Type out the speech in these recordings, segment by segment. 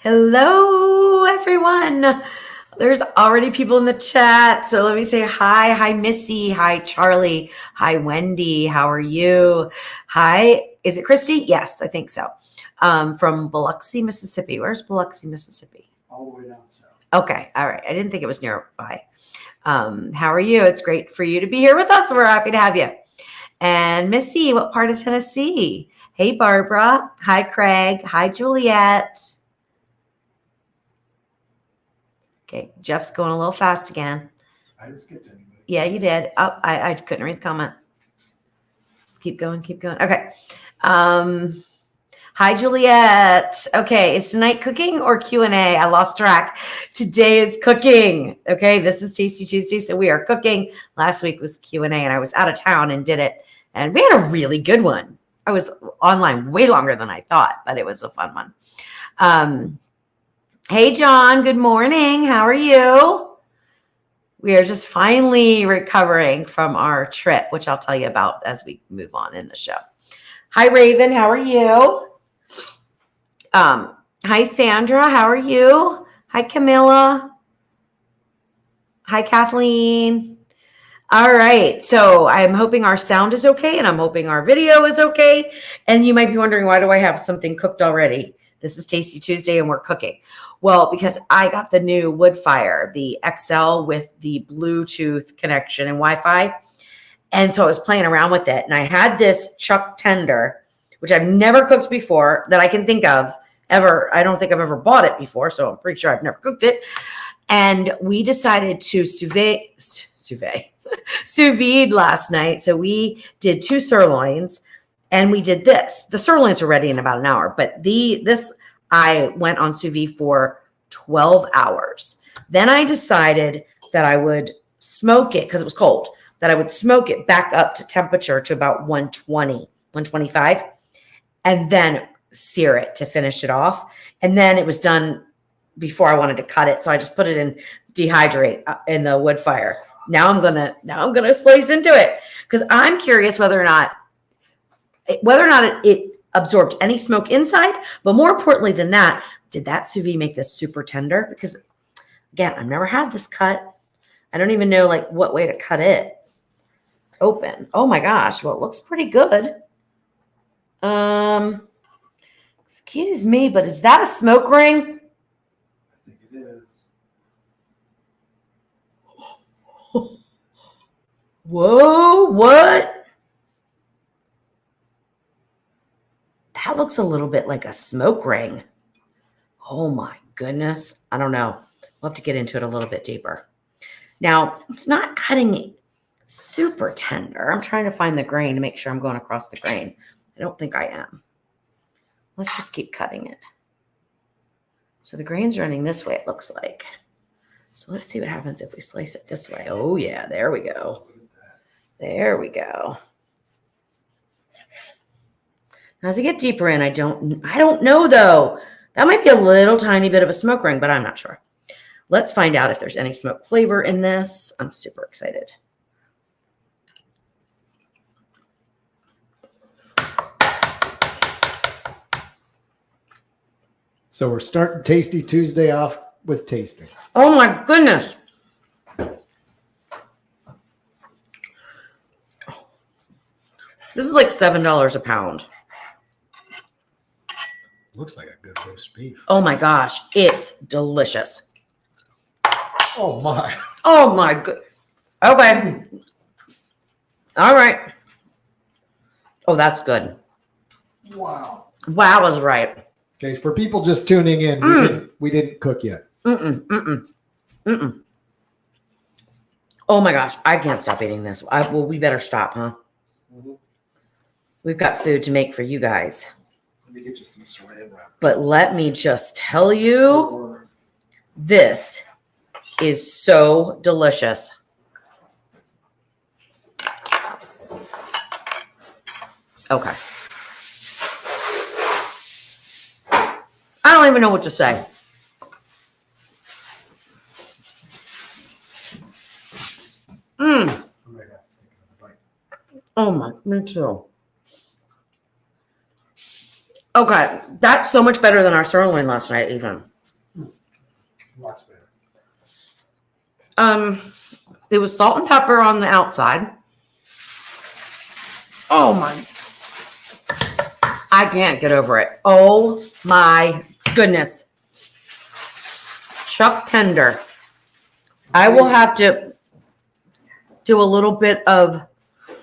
Hello, everyone. There's already people in the chat. So let me say hi. Hi, Missy. Hi, Charlie. Hi, Wendy. How are you? Hi. Is it Christy? Yes, I think so. From Biloxi, Mississippi. Where's Biloxi, Mississippi? All the way down south. Okay. All right. I didn't think it was nearby. How are you? It's great for you to be here with us. We're happy to have you. And Missy, what part of Tennessee? Hey, Barbara. Hi, Craig. Hi, Juliet. Okay, Jeff's going a little fast again. I didn't skip anybody. Yeah, you did. Oh, I couldn't read the comment. Keep going, keep going. Okay. Hi, Juliet. Okay, is tonight cooking or Q&A? I lost track. Today is cooking. Okay, this is Tasty Tuesday, so we are cooking. Last week was Q&A, and I was out of town and did it, and we had a really good one. I was online way longer than I thought, but it was a fun one. Hey, John, good morning. How are you? We are just finally recovering from our trip, which I'll tell you about as we move on in the show. Hi, Raven. How are you? Hi, Sandra. How are you? Hi, Camilla. Hi, Kathleen. All right. So I'm hoping our sound is okay, and I'm hoping our video is okay. And you might be wondering, why do I have something cooked already? This is Tasty Tuesday, and we're cooking. Well, because I got the new wood fire, the XL with the Bluetooth connection and Wi-Fi. And so I was playing around with it. And I had this chuck tender, which I've never cooked before that I can think of ever. I don't think I've ever bought it before, so I'm pretty sure I've never cooked it. And we decided to sous vide last night. So we did 2 sirloins. And we did this. The sirloins are ready in about an hour, but this I went on sous vide for 12 hours. Then I decided that I would smoke it because it was cold, that I would smoke it back up to temperature to about 120, 125, and then sear it to finish it off. And then it was done before I wanted to cut it. So I just put it in dehydrate in the wood fire. Now I'm gonna slice into it because I'm curious whether or not it absorbed any smoke inside, but more importantly than that, did that sous vide make this super tender? Because again, I've never had this cut. I don't even know like what way to cut it open. Oh my gosh. Well, it looks pretty good. Excuse me, but is that a smoke ring? I think it is. Whoa, what? That looks a little bit like a smoke ring. Oh my goodness. I don't know. We'll have to get into it a little bit deeper. Now, it's not cutting super tender. I'm trying to find the grain to make sure I'm going across the grain. I don't think I am. Let's just keep cutting it. So the grain's running this way, it looks like. So let's see what happens if we slice it this way. Oh yeah, there we go. There we go. As I get deeper in, I don't know though. That might be a little tiny bit of a smoke ring, but I'm not sure. Let's find out if there's any smoke flavor in this. I'm super excited. So we're starting Tasty Tuesday off with tastings. Oh my goodness. This is like $7 a pound. Looks like a good roast beef. Oh my gosh, it's delicious. Oh my. Oh my good. Okay. All right. Oh, that's good. Wow. Wow is right. Okay, for people just tuning in, we didn't cook yet. Oh my gosh, I can't stop eating this. Well, we better stop, huh? Mm-hmm. We've got food to make for you guys. Let me get you some saran wrap. But let me just tell you, this is so delicious. Okay. I don't even know what to say. Oh my, me too. Okay, that's so much better than our sirloin last night even. Lots better. It was salt and pepper on the outside. Oh my, I can't get over it. Oh my goodness. Chuck tender. I will have to do a little bit of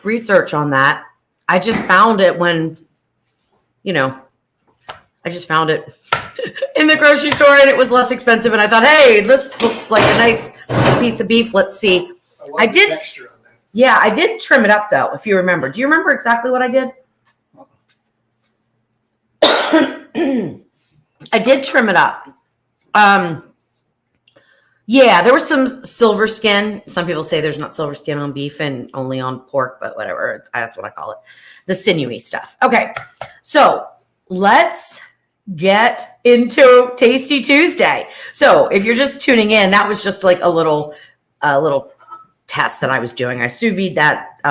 research on that. I just found it when, I just found it in the grocery store and it was less expensive. And I thought, hey, this looks like a nice piece of beef. Let's see. I did. Texture on that. Yeah, I did trim it up though, if you remember. Do you remember exactly what I did? I did trim it up. Yeah, there was some silver skin. Some people say there's not silver skin on beef and only on pork, but whatever. That's what I call it. The sinewy stuff. Okay, so let's get into Tasty Tuesday. So if you're just tuning in, that was just like a little test that I was doing. I sous vide that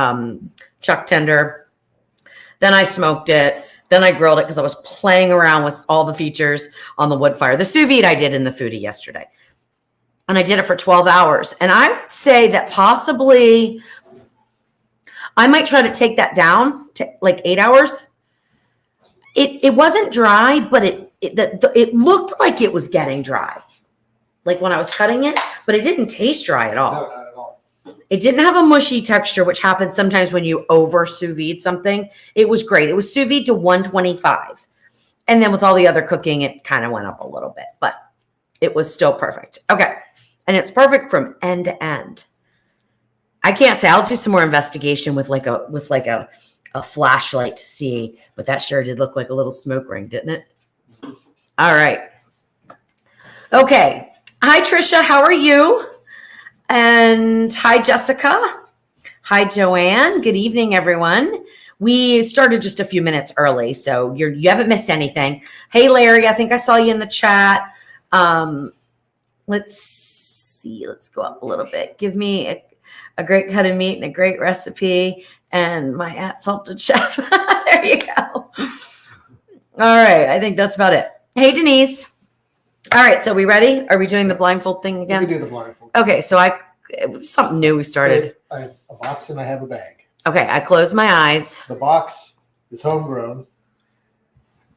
chuck tender. Then I smoked it. Then I grilled it because I was playing around with all the features on the wood fire. The sous vide I did in the foodie yesterday. And I did it for 12 hours. And I would say that possibly I might try to take that down to like 8 hours. It wasn't dry, but it looked like it was getting dry. Like when I was cutting it, but it didn't taste dry at all. No, not at all. It didn't have a mushy texture, which happens sometimes when you over sous vide something. It was great. It was sous vide to 125. And then with all the other cooking, it kind of went up a little bit, but it was still perfect. Okay. And it's perfect from end to end. I can't say. I'll do some more investigation with like a flashlight to see, but that sure did look like a little smoke ring, didn't it? All right. Okay. Hi, Trisha. How are you? And hi, Jessica. Hi, Joanne. Good evening, everyone. We started just a few minutes early, so you haven't missed anything. Hey, Larry. I think I saw you in the chat. Let's see. Let's go up a little bit. Give me a great cut of meat and a great recipe and my @salted chef. There you go. All right. I think that's about it. Hey, Denise. All right. So we ready? Are we doing the blindfold thing again? We can do the blindfold. Okay. So it was something new we started. So I have a box and I have a bag. Okay. I closed my eyes. The box is homegrown.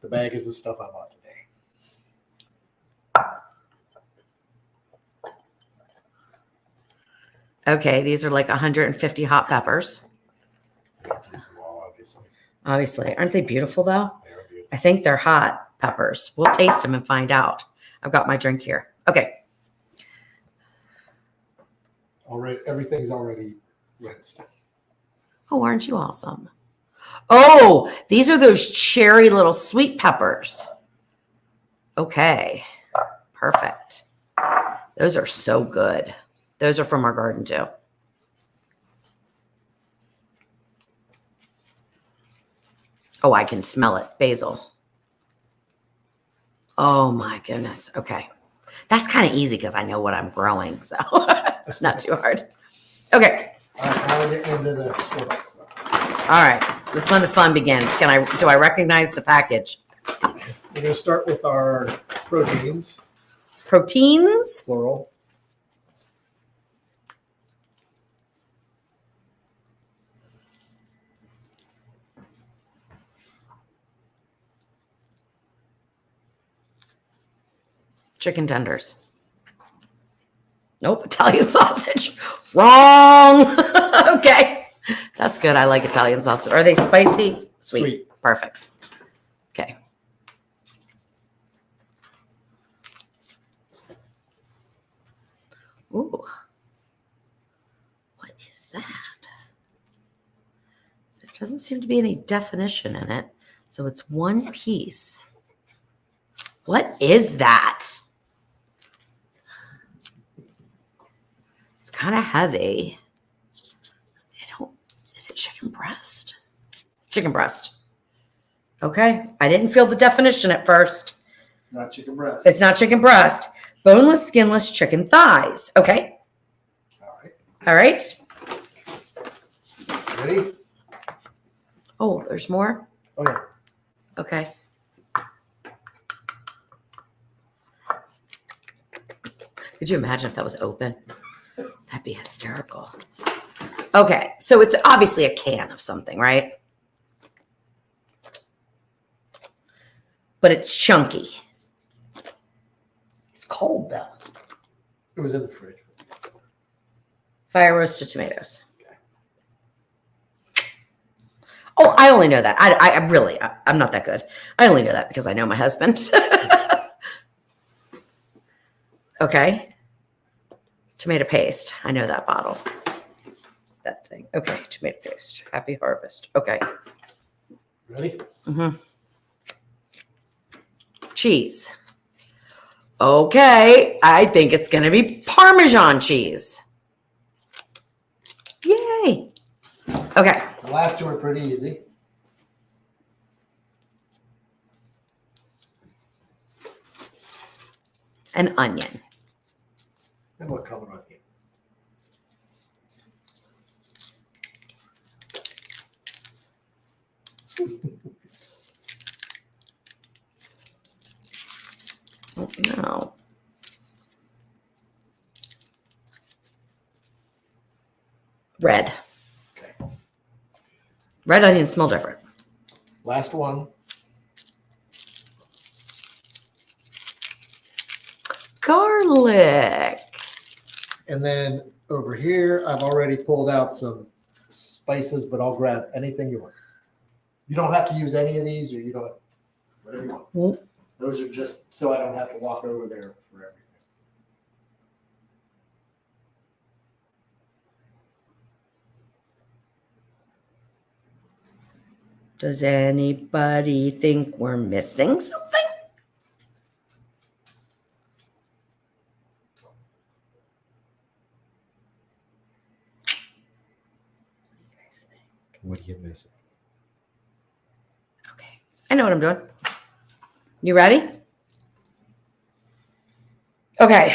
The bag is the stuff I bought today. Okay. These are like 150 hot peppers. I have to use them all, obviously. Obviously. Aren't they beautiful though? They are beautiful. I think they're hot peppers. We'll taste them and find out. I've got my drink here. Okay. Everything's already rinsed. Oh, aren't you awesome? Oh, these are those cherry little sweet peppers. Okay. Perfect. Those are so good. Those are from our garden too. Oh, I can smell it. Basil. Oh my goodness. Okay. That's kind of easy because I know what I'm growing. So it's not too hard. Okay. All right, now we're getting into the store stuff. All right. This is when the fun begins. Do I recognize the package? We're going to start with our proteins, Proteins? plural. Chicken tenders. Nope. Italian sausage. Wrong. Okay. That's good. I like Italian sausage. Are they spicy? Sweet. Perfect. Okay. Ooh. What is that? There doesn't seem to be any definition in it. So it's one piece. What is that? It's kind of heavy. Is it chicken breast? Chicken breast. Okay. I didn't feel the definition at first. It's not chicken breast. It's not chicken breast. Boneless, skinless chicken thighs. Okay. All right. All right. Ready? Oh, there's more? Okay. Okay. Could you imagine if that was open? That'd be hysterical. Okay, so it's obviously a can of something, right? But it's chunky. It's cold though. It was in the fridge. Fire roasted tomatoes. Oh, I only know that. I'm not that good. I only know that because I know my husband. Okay. Tomato paste. I know that bottle. That thing. Okay. Tomato paste. Happy harvest. Okay. Ready? Mm-hmm. Cheese. Okay. I think it's going to be Parmesan cheese. Yay. Okay. The last two are pretty easy. An onion. And what color onion? Oh, no. Red. Okay. Red onions smell different. Last one. Garlic. And then over here, I've already pulled out some spices, but I'll grab anything you want. You don't have to use any of these, or you don't, whatever you want. Those are just so I don't have to walk over there for everything. Does anybody think we're missing something? What are you missing? Okay. I know what I'm doing. You ready? Okay.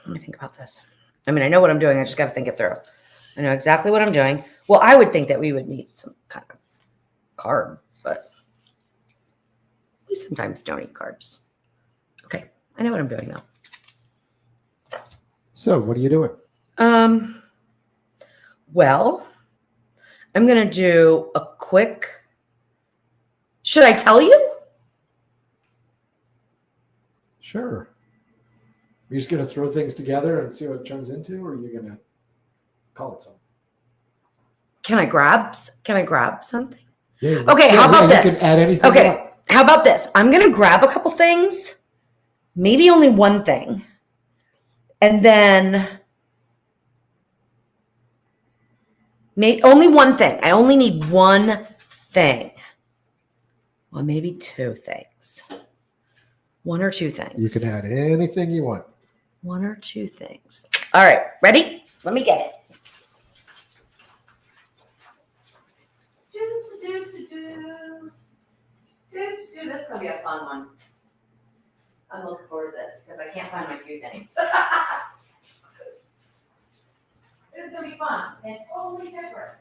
Let me think about this. I mean, I know what I'm doing. I just got to think it through. I know exactly what I'm doing. Well, I would think that we would need some kind of carb, but we sometimes don't eat carbs. Okay. I know what I'm doing now. So, what are you doing? Well, I'm going to do a quick. Should I tell you? Sure. You're just going to throw things together and see what it turns into, or are you going to call it something? Can I grab something? Yeah, Okay, how about this? You can add anything. Okay, how about this? I'm going to grab a couple things, maybe only one thing, and then only one thing. I only need one thing. Well, maybe two things. One or two things. You can add anything you want. One or two things. All right, ready? Let me get it. This is going to be a fun one. I'm looking forward to this, except I can't find my few things. This is going to be fun and totally different.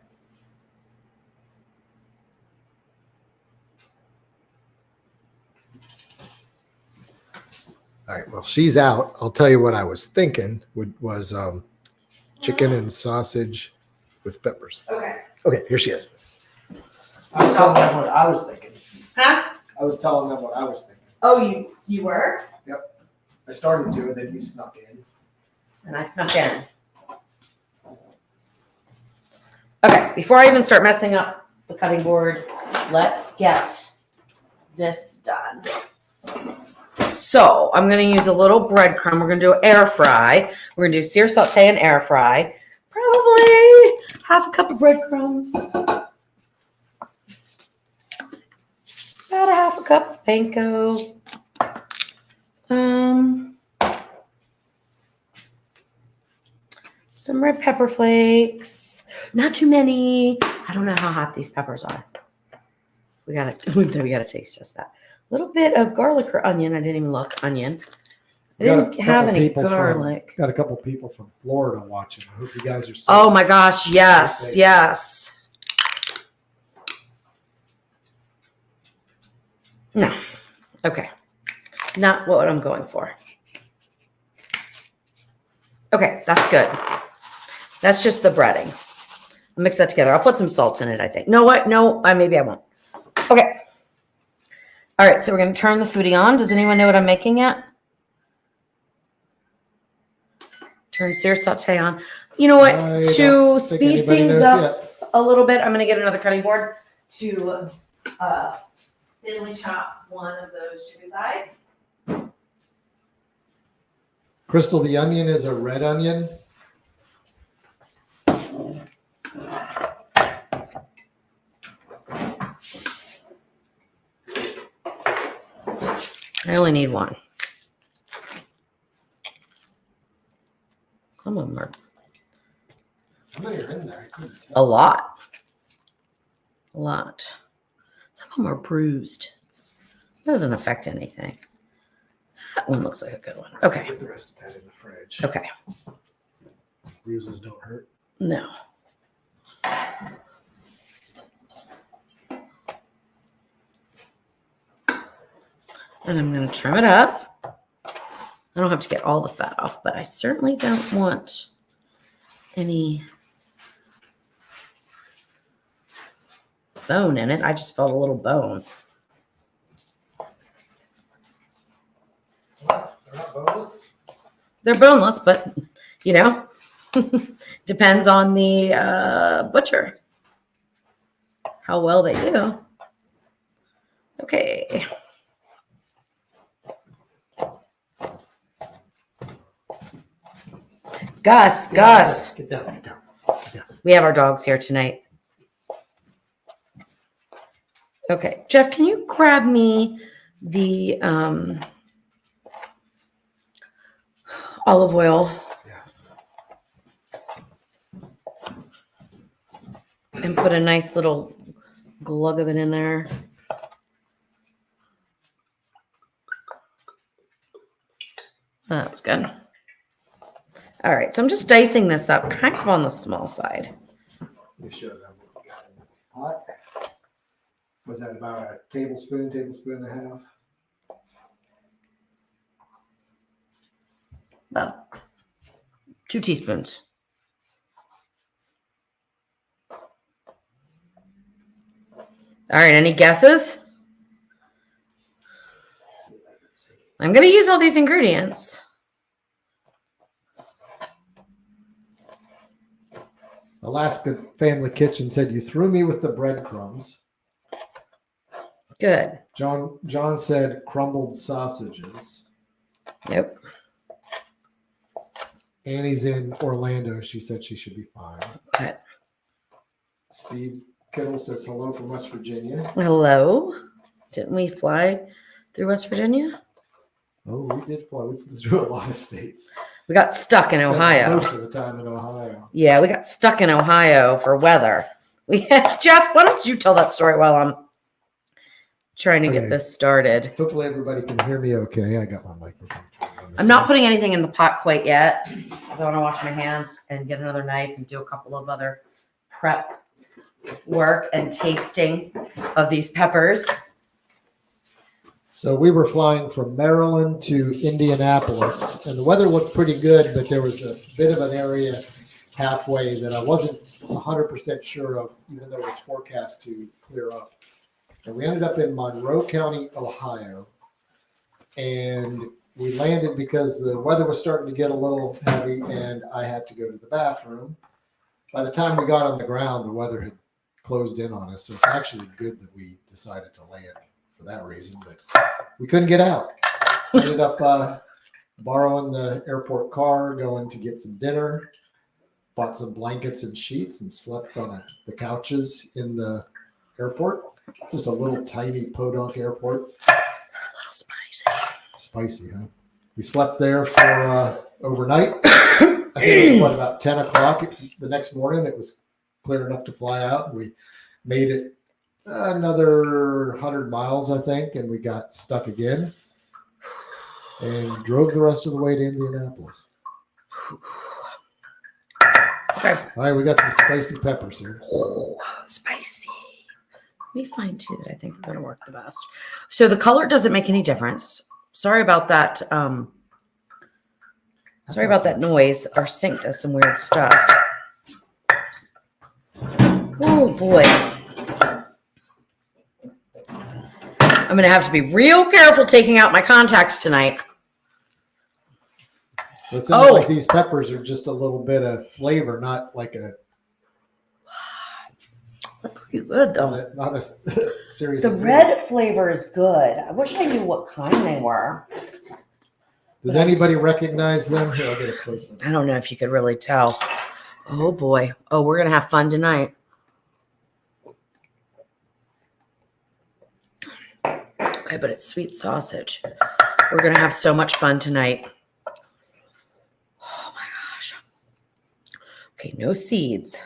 All right. Well, she's out. I'll tell you what I was thinking was chicken and sausage with peppers. Okay. Okay, here she is. I was telling them what I was thinking. Huh? I was telling them what I was thinking. Oh, you were? Yep. I started to, and then you snuck in. And I snuck in. Okay, before I even start messing up the cutting board, let's get this done. So I'm going to use a little breadcrumb. We're going to do air fry. We're going to do sear, saute, and air fry. Probably half a cup of breadcrumbs. About a half a cup of panko. Some red pepper flakes. Not too many. I don't know how hot these peppers are. We gotta taste just that. A little bit of garlic or onion. I didn't even look. Onion. I didn't have any garlic. Got a couple people from Florida watching. I hope you guys are safe. Oh my gosh, yes, yes. No. Okay. Not what I'm going for. Okay, that's good. That's just the breading. I'll mix that together. I'll put some salt in it, I think. No, what? No, maybe I won't. Okay. All right, so we're going to turn the foodie on. Does anyone know what I'm making yet? Turn sear saute on. You know what? To speed things up a little bit, I'm going to get another cutting board to thinly chop one of those chicken thighs. Crystal, the onion is a red onion. I only need one. Some of them are in there. a lot. A lot. Some of them are bruised. It doesn't affect anything. That one looks like a good one. Okay. Put the rest of that in the fridge. Okay. Bruises don't hurt. No. And I'm going to trim it up. I don't have to get all the fat off, but I certainly don't want any bone in it. I just felt a little bone. What? They're not boneless? They're boneless, but, you know, depends on the butcher, how well they do. Okay. Gus. Get down. We have our dogs here tonight. Okay, Jeff, can you grab me the olive oil? Yeah. And put a nice little glug of it in there. That's good. All right, so I'm just dicing this up kind of on the small side. Let me show them what we got in the pot. Was that about a tablespoon and a half? About 2 teaspoons. All right, any guesses? I'm going to use all these ingredients. Alaska Family Kitchen said you threw me with the breadcrumbs. Good. John said crumbled sausages. Yep. Annie's in Orlando. She said she should be fine. Good. Steve Kittle says hello from West Virginia. Hello. Didn't we fly through West Virginia? Oh, we did fly. We flew through a lot of states. We got stuck in Ohio. Most of the time in Ohio. Yeah, we got stuck in Ohio for weather. Jeff, why don't you tell that story while I'm trying to get this started? Hopefully everybody can hear me okay. I got my microphone turned on. I'm not putting anything in the pot quite yet because I want to wash my hands and get another knife and do a couple of other prep work and tasting of these peppers. So we were flying from Maryland to Indianapolis, and the weather looked pretty good, but there was a bit of an area halfway that I wasn't 100% sure of, even though it was forecast to clear up. And we ended up in Monroe County, Ohio, and we landed because the weather was starting to get a little heavy, and I had to go to the bathroom. By the time we got on the ground, the weather had closed in on us, so it's actually good that we decided to land for that reason, but we couldn't get out. Ended up borrowing the airport car, going to get some dinner, bought some blankets and sheets, and slept on the couches in the airport. It's just a little tiny podunk airport. A little spicy. Spicy, huh? We slept there for overnight. I think it was about 10 o'clock the next morning. It was clear enough to fly out. We made it another 100 miles, I think, and we got stuck again and drove the rest of the way to Indianapolis. Okay. All right, we got some spicy peppers here. Oh, spicy. Let me find two that I think are going to work the best. So the color doesn't make any difference. Sorry about that Sorry about that noise. Our sink does some weird stuff. Oh boy. I'm going to have to be real careful taking out my contacts tonight. It sounds like these peppers are just a little bit of flavor, not like a. They're pretty good though. Not a series. The red flavor is good. I wish I knew what kind they were. Does anybody recognize them? Here, I'll get a close look. I don't know if you could really tell. Oh boy. Oh, we're going to have fun tonight. Okay, but it's sweet sausage. We're going to have so much fun tonight. Oh my gosh. Okay, no seeds.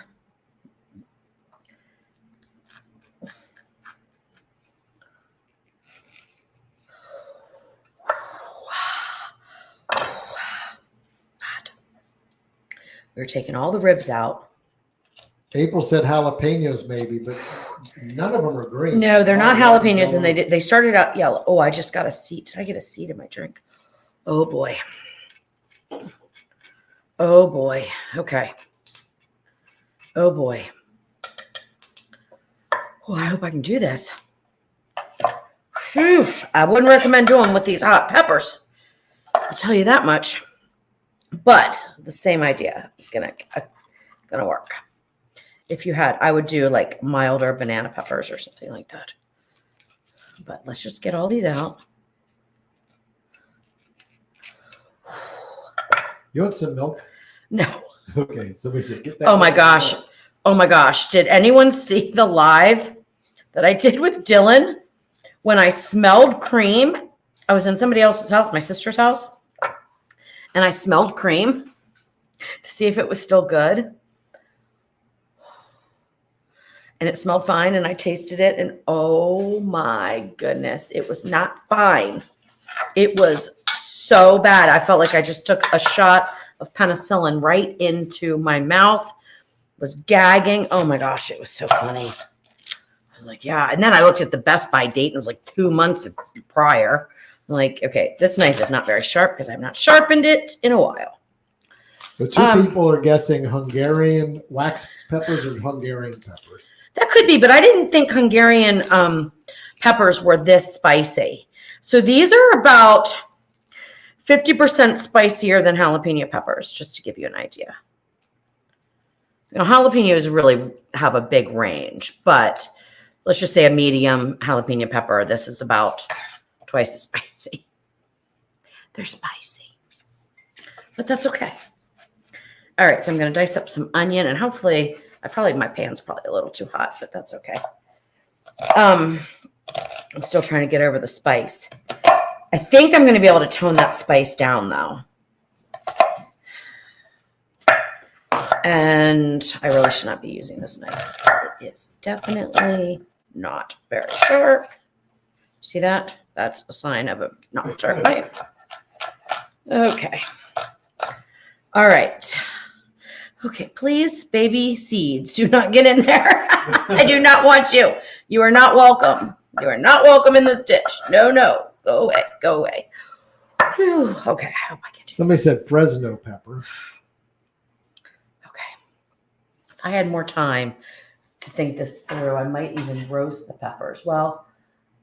We're taking all the ribs out. April said jalapenos maybe, but none of them are green. No, they're not jalapenos, and they started out yellow. Oh, I just got a seed. Did I get a seed in my drink? Oh boy. Oh boy. Okay. Oh boy. Oh, I hope I can do this. Whew. I wouldn't recommend doing with these hot peppers. I'll tell you that much. But the same idea is gonna work. If you had, I would do like milder banana peppers or something like that. But let's just get all these out. You want some milk? No. Okay, somebody said get that. Oh my gosh. Oh my gosh. Did anyone see the live that I did with Dylan when I smelled cream? I was in somebody else's house, my sister's house, and I smelled cream to see if it was still good. And it smelled fine, and I tasted it, and oh my goodness, it was not fine. It was so bad. I felt like I just took a shot of penicillin right into my mouth, was gagging. Oh my gosh, it was so funny. I was like, yeah. And then I looked at the Best By date, and it was like 2 months prior. I'm like, okay, this knife is not very sharp because I've not sharpened it in a while. So two people are guessing Hungarian wax peppers or Hungarian peppers. That could be, but I didn't think Hungarian peppers were this spicy. So these are about 50% spicier than jalapeno peppers, just to give you an idea. You know, jalapenos really have a big range, but let's just say a medium jalapeno pepper. This is about twice as spicy. They're spicy, but that's okay. All right, so I'm going to dice up some onion, and hopefully, my pan's probably a little too hot, but that's okay. I'm still trying to get over the spice. I think I'm going to be able to tone that spice down, though. And I really should not be using this knife because it is definitely not very sharp. See that? That's a sign of a not sharp knife. Okay. All right. Okay, please, baby seeds, do not get in there. I do not want you. You are not welcome. You are not welcome in this dish. No, no. Go away. Go away. Whew. Okay, I hope I can do Somebody said Fresno pepper. Okay. If I had more time to think this through, I might even roast the peppers. Well,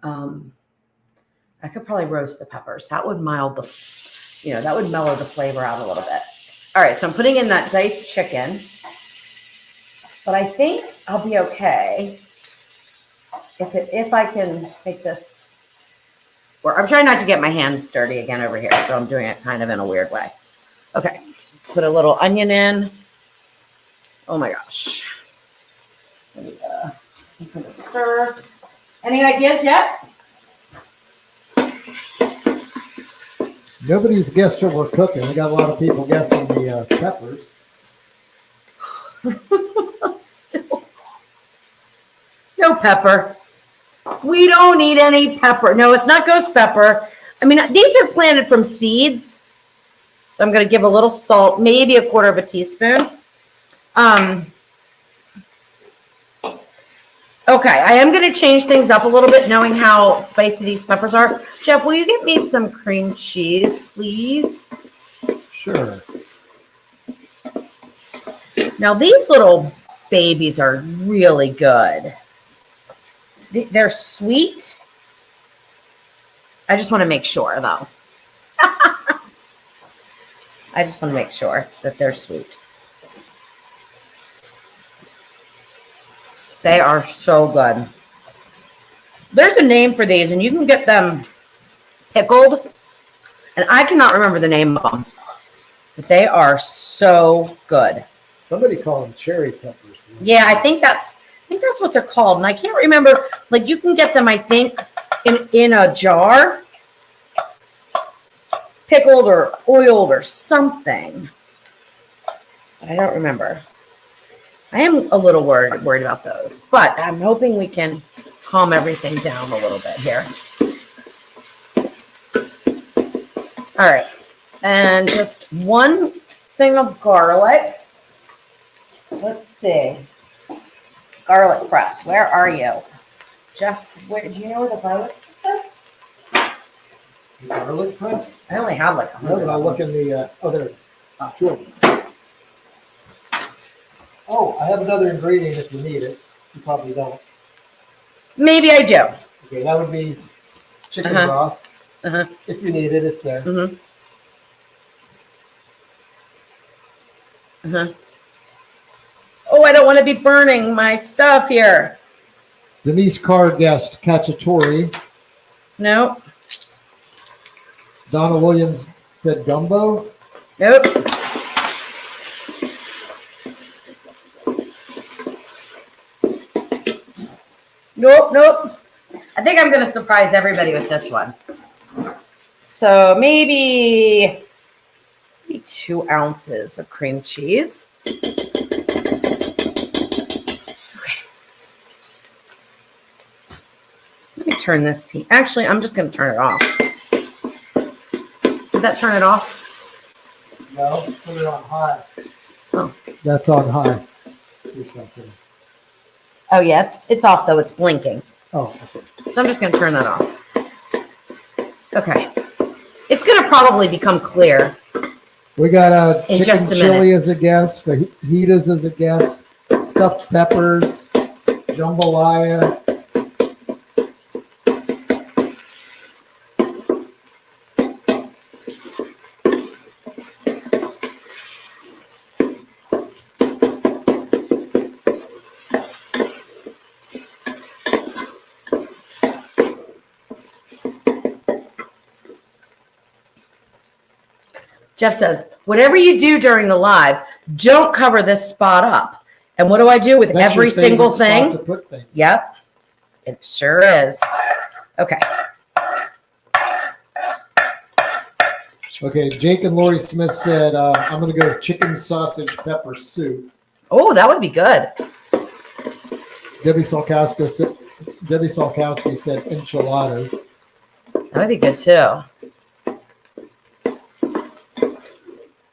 I could probably roast the peppers. That would mellow the flavor out a little bit. All right, so I'm putting in that diced chicken, but I think I'll be okay if I can make this work. I'm trying not to get my hands dirty again over here, so I'm doing it kind of in a weird way. Okay, put a little onion in. Oh my gosh. Let me give it a stir. Any ideas yet? Nobody's guessed what we're cooking. We got a lot of people guessing the peppers. Still. No pepper. We don't need any pepper. No, it's not ghost pepper. I mean, these are planted from seeds. So I'm going to give a little salt, maybe a quarter of a teaspoon. Okay, I am going to change things up a little bit, knowing how spicy these peppers are. Jeff, will you get me some cream cheese, please? Sure. Now these little babies are really good. They're sweet. I just want to make sure, though. I just want to make sure that they're sweet. They are so good. There's a name for these, and you can get them pickled. And I cannot remember the name of them. But they are so good. Somebody call them cherry peppers. Yeah, I think that's what they're called. And I can't remember. Like, you can get them, I think, in a jar, pickled or oiled or something. But I don't remember. I am a little worried about those, but I'm hoping we can calm everything down a little bit here. All right, and just one thing of garlic. Let's see. Garlic press, where are you? Jeff, do you know where the garlic is? Garlic press? I only have like 100. No, but I'll look in the, there it is. Sure. Oh, I have another ingredient if you need it. You probably don't. Maybe I do. Okay, that would be chicken broth. If you need it, it's there. Oh, I don't want to be burning my stuff here. Denise Carr guessed cacciatore. Nope. Donna Williams said gumbo. Nope. Nope. I think I'm going to surprise everybody with this one. So maybe 2 ounces of cream cheese. Okay. Let me turn this. Actually, I'm just going to turn it off. Did that turn it off? No, put it on high. Oh. That's on high. Do something. Oh, yeah, it's off, though. It's blinking. Oh, okay. So I'm just going to turn that off. Okay. It's going to probably become clear. We got In chicken just a chili minute. as a guess, fajitas as a guess, stuffed peppers, jambalaya. Jeff says, whatever you do during the live, don't cover this spot up. And what do I do with That's every your favorite single spot thing? to put things. Yep. It sure is. Okay. Okay, Jake and Lori Smith said, I'm going to go with chicken sausage pepper soup. Oh, that would be good. Debbie Salkowski said enchiladas. That would be good too.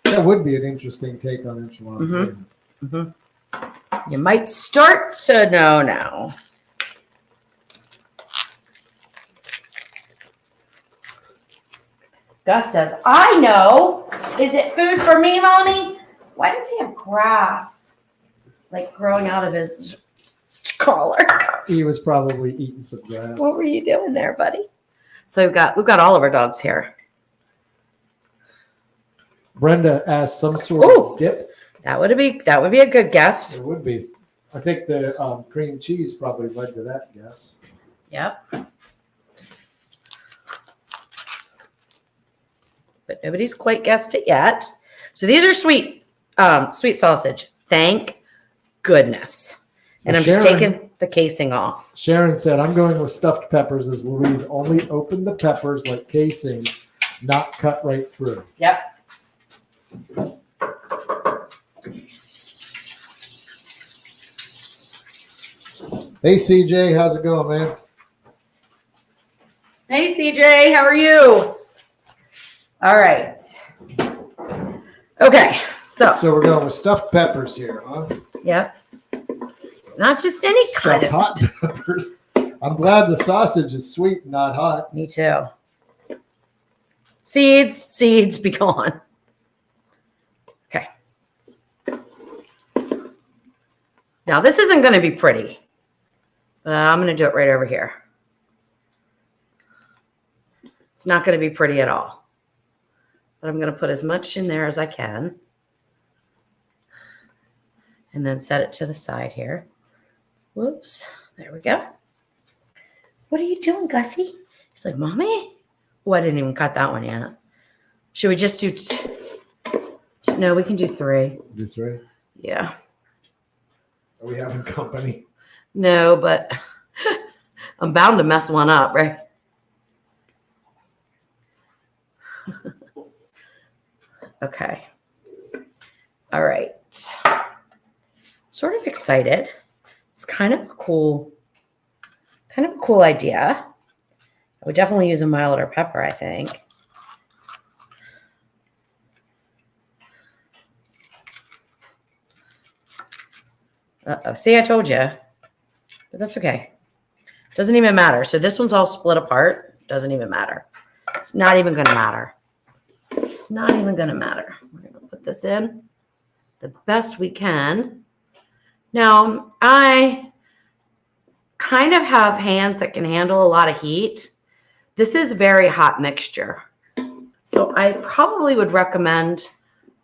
That would be an interesting take on enchiladas. You might start to know now. Gus says, I know. Is it food for me, Mommy? Why does he have grass like growing out of his collar? He was probably eating some grass. What were you doing there, buddy? So we've got all of our dogs here. Brenda asked some sort of dip. That would be a good guess. It would be. I think the cream cheese probably led to that guess. Yep. But nobody's quite guessed it yet. So these are sweet sausage. Thank goodness. And I'm just taking the casing off. Sharon said, I'm going with stuffed peppers as Louise only opened the peppers like casing, not cut right through. Yep. Hey, CJ, how's it going, man? Hey, CJ, how are you? All right. Okay. So we're going with stuffed peppers here, huh? Yep. Not just any kind Stuffed of hot peppers. I'm glad the sausage is sweet and not hot. Me too. Seeds be gone. Now this isn't going to be pretty, but I'm going to do it right over here. It's not going to be pretty at all, but I'm going to put as much in there as I can and then set it to the side here. Whoops. There we go. What are you doing, Gussie? He's like, Mommy? Oh, I didn't even cut that one yet. Should we just do no, we can do 3. Do 3? Yeah. Are we having company? No, but I'm bound to mess one up, right? Okay. All right. Sort of excited. It's kind of a cool idea. I would definitely use a milder pepper, I think. Uh-oh. See, I told you. But that's okay. Doesn't even matter. So this one's all split apart. Doesn't even matter. It's not even going to matter. It's not even going to matter. We're going to put this in the best we can. Now, I kind of have hands that can handle a lot of heat. This is very hot mixture. So I probably would recommend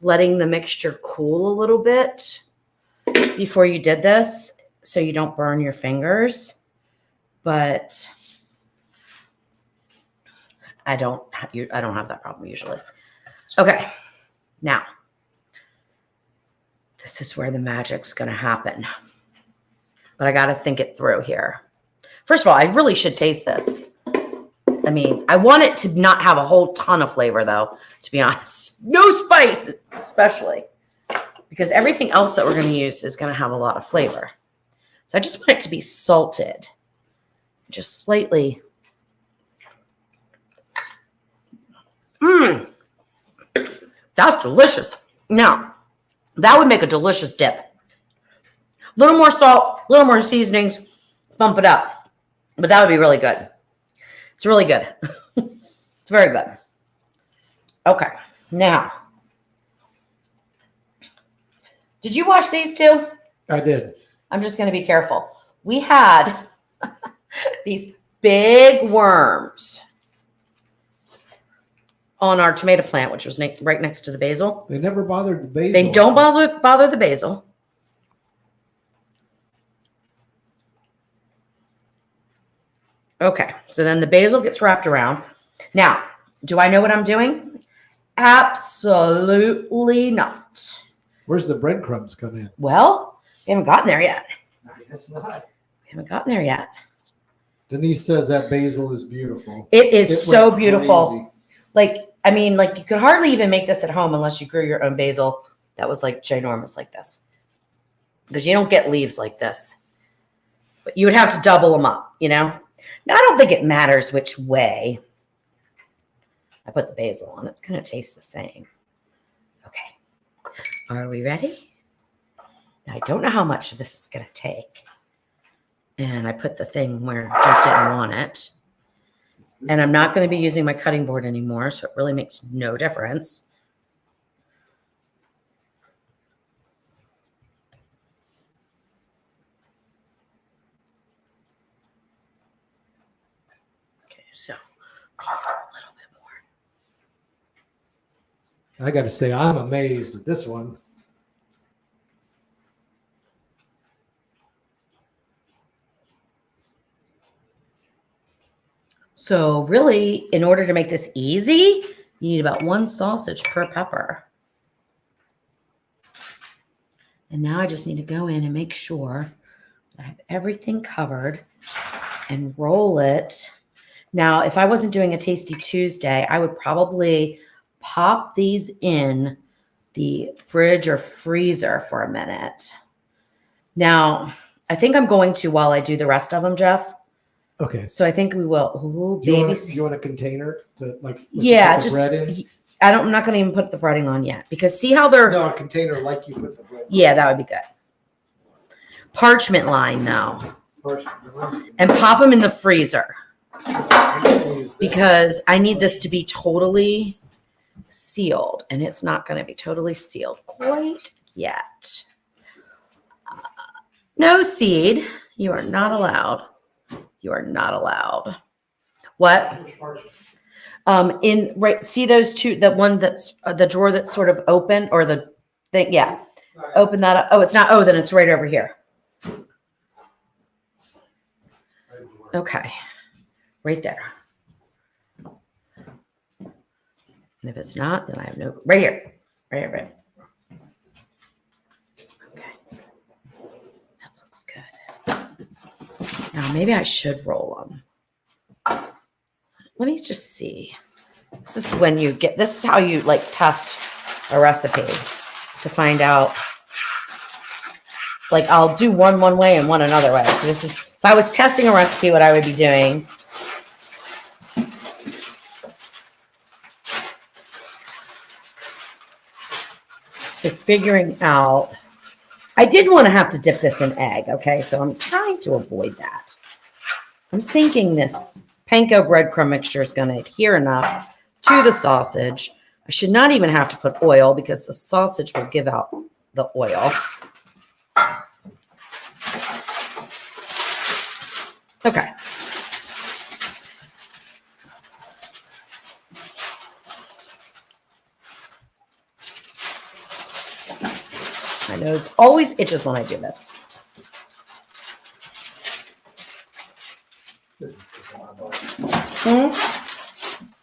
letting the mixture cool a little bit before you did this so you don't burn your fingers. But I don't have that problem usually. Okay. Now, this is where the magic's going to happen. But I got to think it through here. First of all, I really should taste this. I mean, I want it to not have a whole ton of flavor, though, to be honest. No spice, especially. Because everything else that we're going to use is going to have a lot of flavor. So I just want it to be salted. Just slightly. That's delicious. Now, that would make a delicious dip. A little more salt, a little more seasonings, bump it up. But that would be really good. It's really good. It's very good. Okay, now. Did you wash these two? I did. I'm just going to be careful. We had these big worms on our tomato plant, which was right next to the basil. They never bothered the basil. They don't bother the basil. Okay, so then the basil gets wrapped around. Now, do I know what I'm doing? Absolutely not. Where's the breadcrumbs come in? Well, we haven't gotten there yet. I guess not. We haven't gotten there yet. Denise says that basil is beautiful. It is so beautiful. Crazy. Like, I mean, like you could hardly even make this at home unless you grew your own basil that was like ginormous like this. Because you don't get leaves like this. But you would have to double them up, you know? Now, I don't think it matters which way I put the basil on. It's going to taste the same. Okay. Are we ready? Now, I don't know how much of this is going to take. And I put the thing where Jeff didn't want it. And I'm not going to be using my cutting board anymore, so it really makes no difference. Okay, so a little bit more. I got to say, I'm amazed at this one. So really, in order to make this easy, you need about 1 sausage per pepper. And now I just need to go in and make sure that I have everything covered and roll it. Now, if I wasn't doing a Tasty Tuesday, I would probably pop these in the fridge or freezer for a minute. Now, I think I'm going to while I do the rest of them, Jeff. Okay. So I think we will. Ooh, You baby. want a container to like? Yeah, put the just bread in? I'm not going to even put the breading on yet because see how they're. No, a container like you put the bread. Yeah, that would be good. Parchment line though, Parchment. and pop them in the freezer I'm gonna use this. because I need this to be totally sealed, and it's not going to be totally sealed quite yet. No seed. You are not allowed. You are not allowed. What? See those two, the one that's the drawer that's sort of open, or the thing, yeah. Open that up. Oh, it's not. Oh, then it's right over here. Okay. Right there. And if it's not, then I have no, right here. Right here, right. Okay. That looks good. Now maybe I should roll them. Let me just see. This is when you get, this is how you like test a recipe to find out. Like I'll do one way and one another way. So this is, if I was testing a recipe, what I would be doing is figuring out, I didn't want to have to dip this in egg. Okay. So I'm trying to avoid that. I'm thinking this panko breadcrumb mixture is going to adhere enough to the sausage. I should not even have to put oil because the sausage will give out the oil. Okay. My nose always itches when I do this.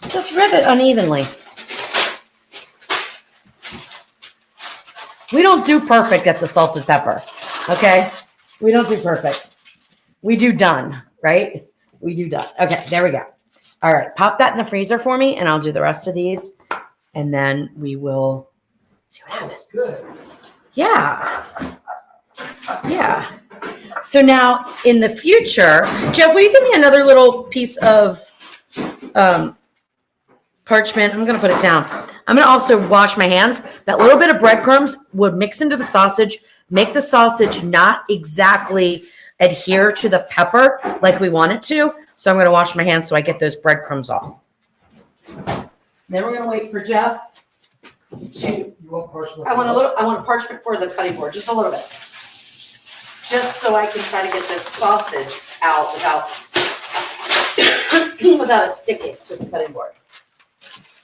Just rub it unevenly. We don't do perfect at the salted pepper, okay? We don't do perfect. We do done, right? We do done. Okay, there we go. All right, pop that in the freezer for me, and I'll do the rest of these, and then we will see what happens. Good. Yeah. Yeah. So now in the future, Jeff, will you give me another little piece of parchment? I'm going to put it down. I'm going to also wash my hands. That little bit of breadcrumbs would mix into the sausage, make the sausage not exactly adhere to the pepper like we want it to. So I'm going to wash my hands so I get those breadcrumbs off. Then we're going to wait for Jeff to, You want parchment? I want a parchment for the cutting board, just a little bit. Just so I can try to get this sausage out without it sticking to the cutting board.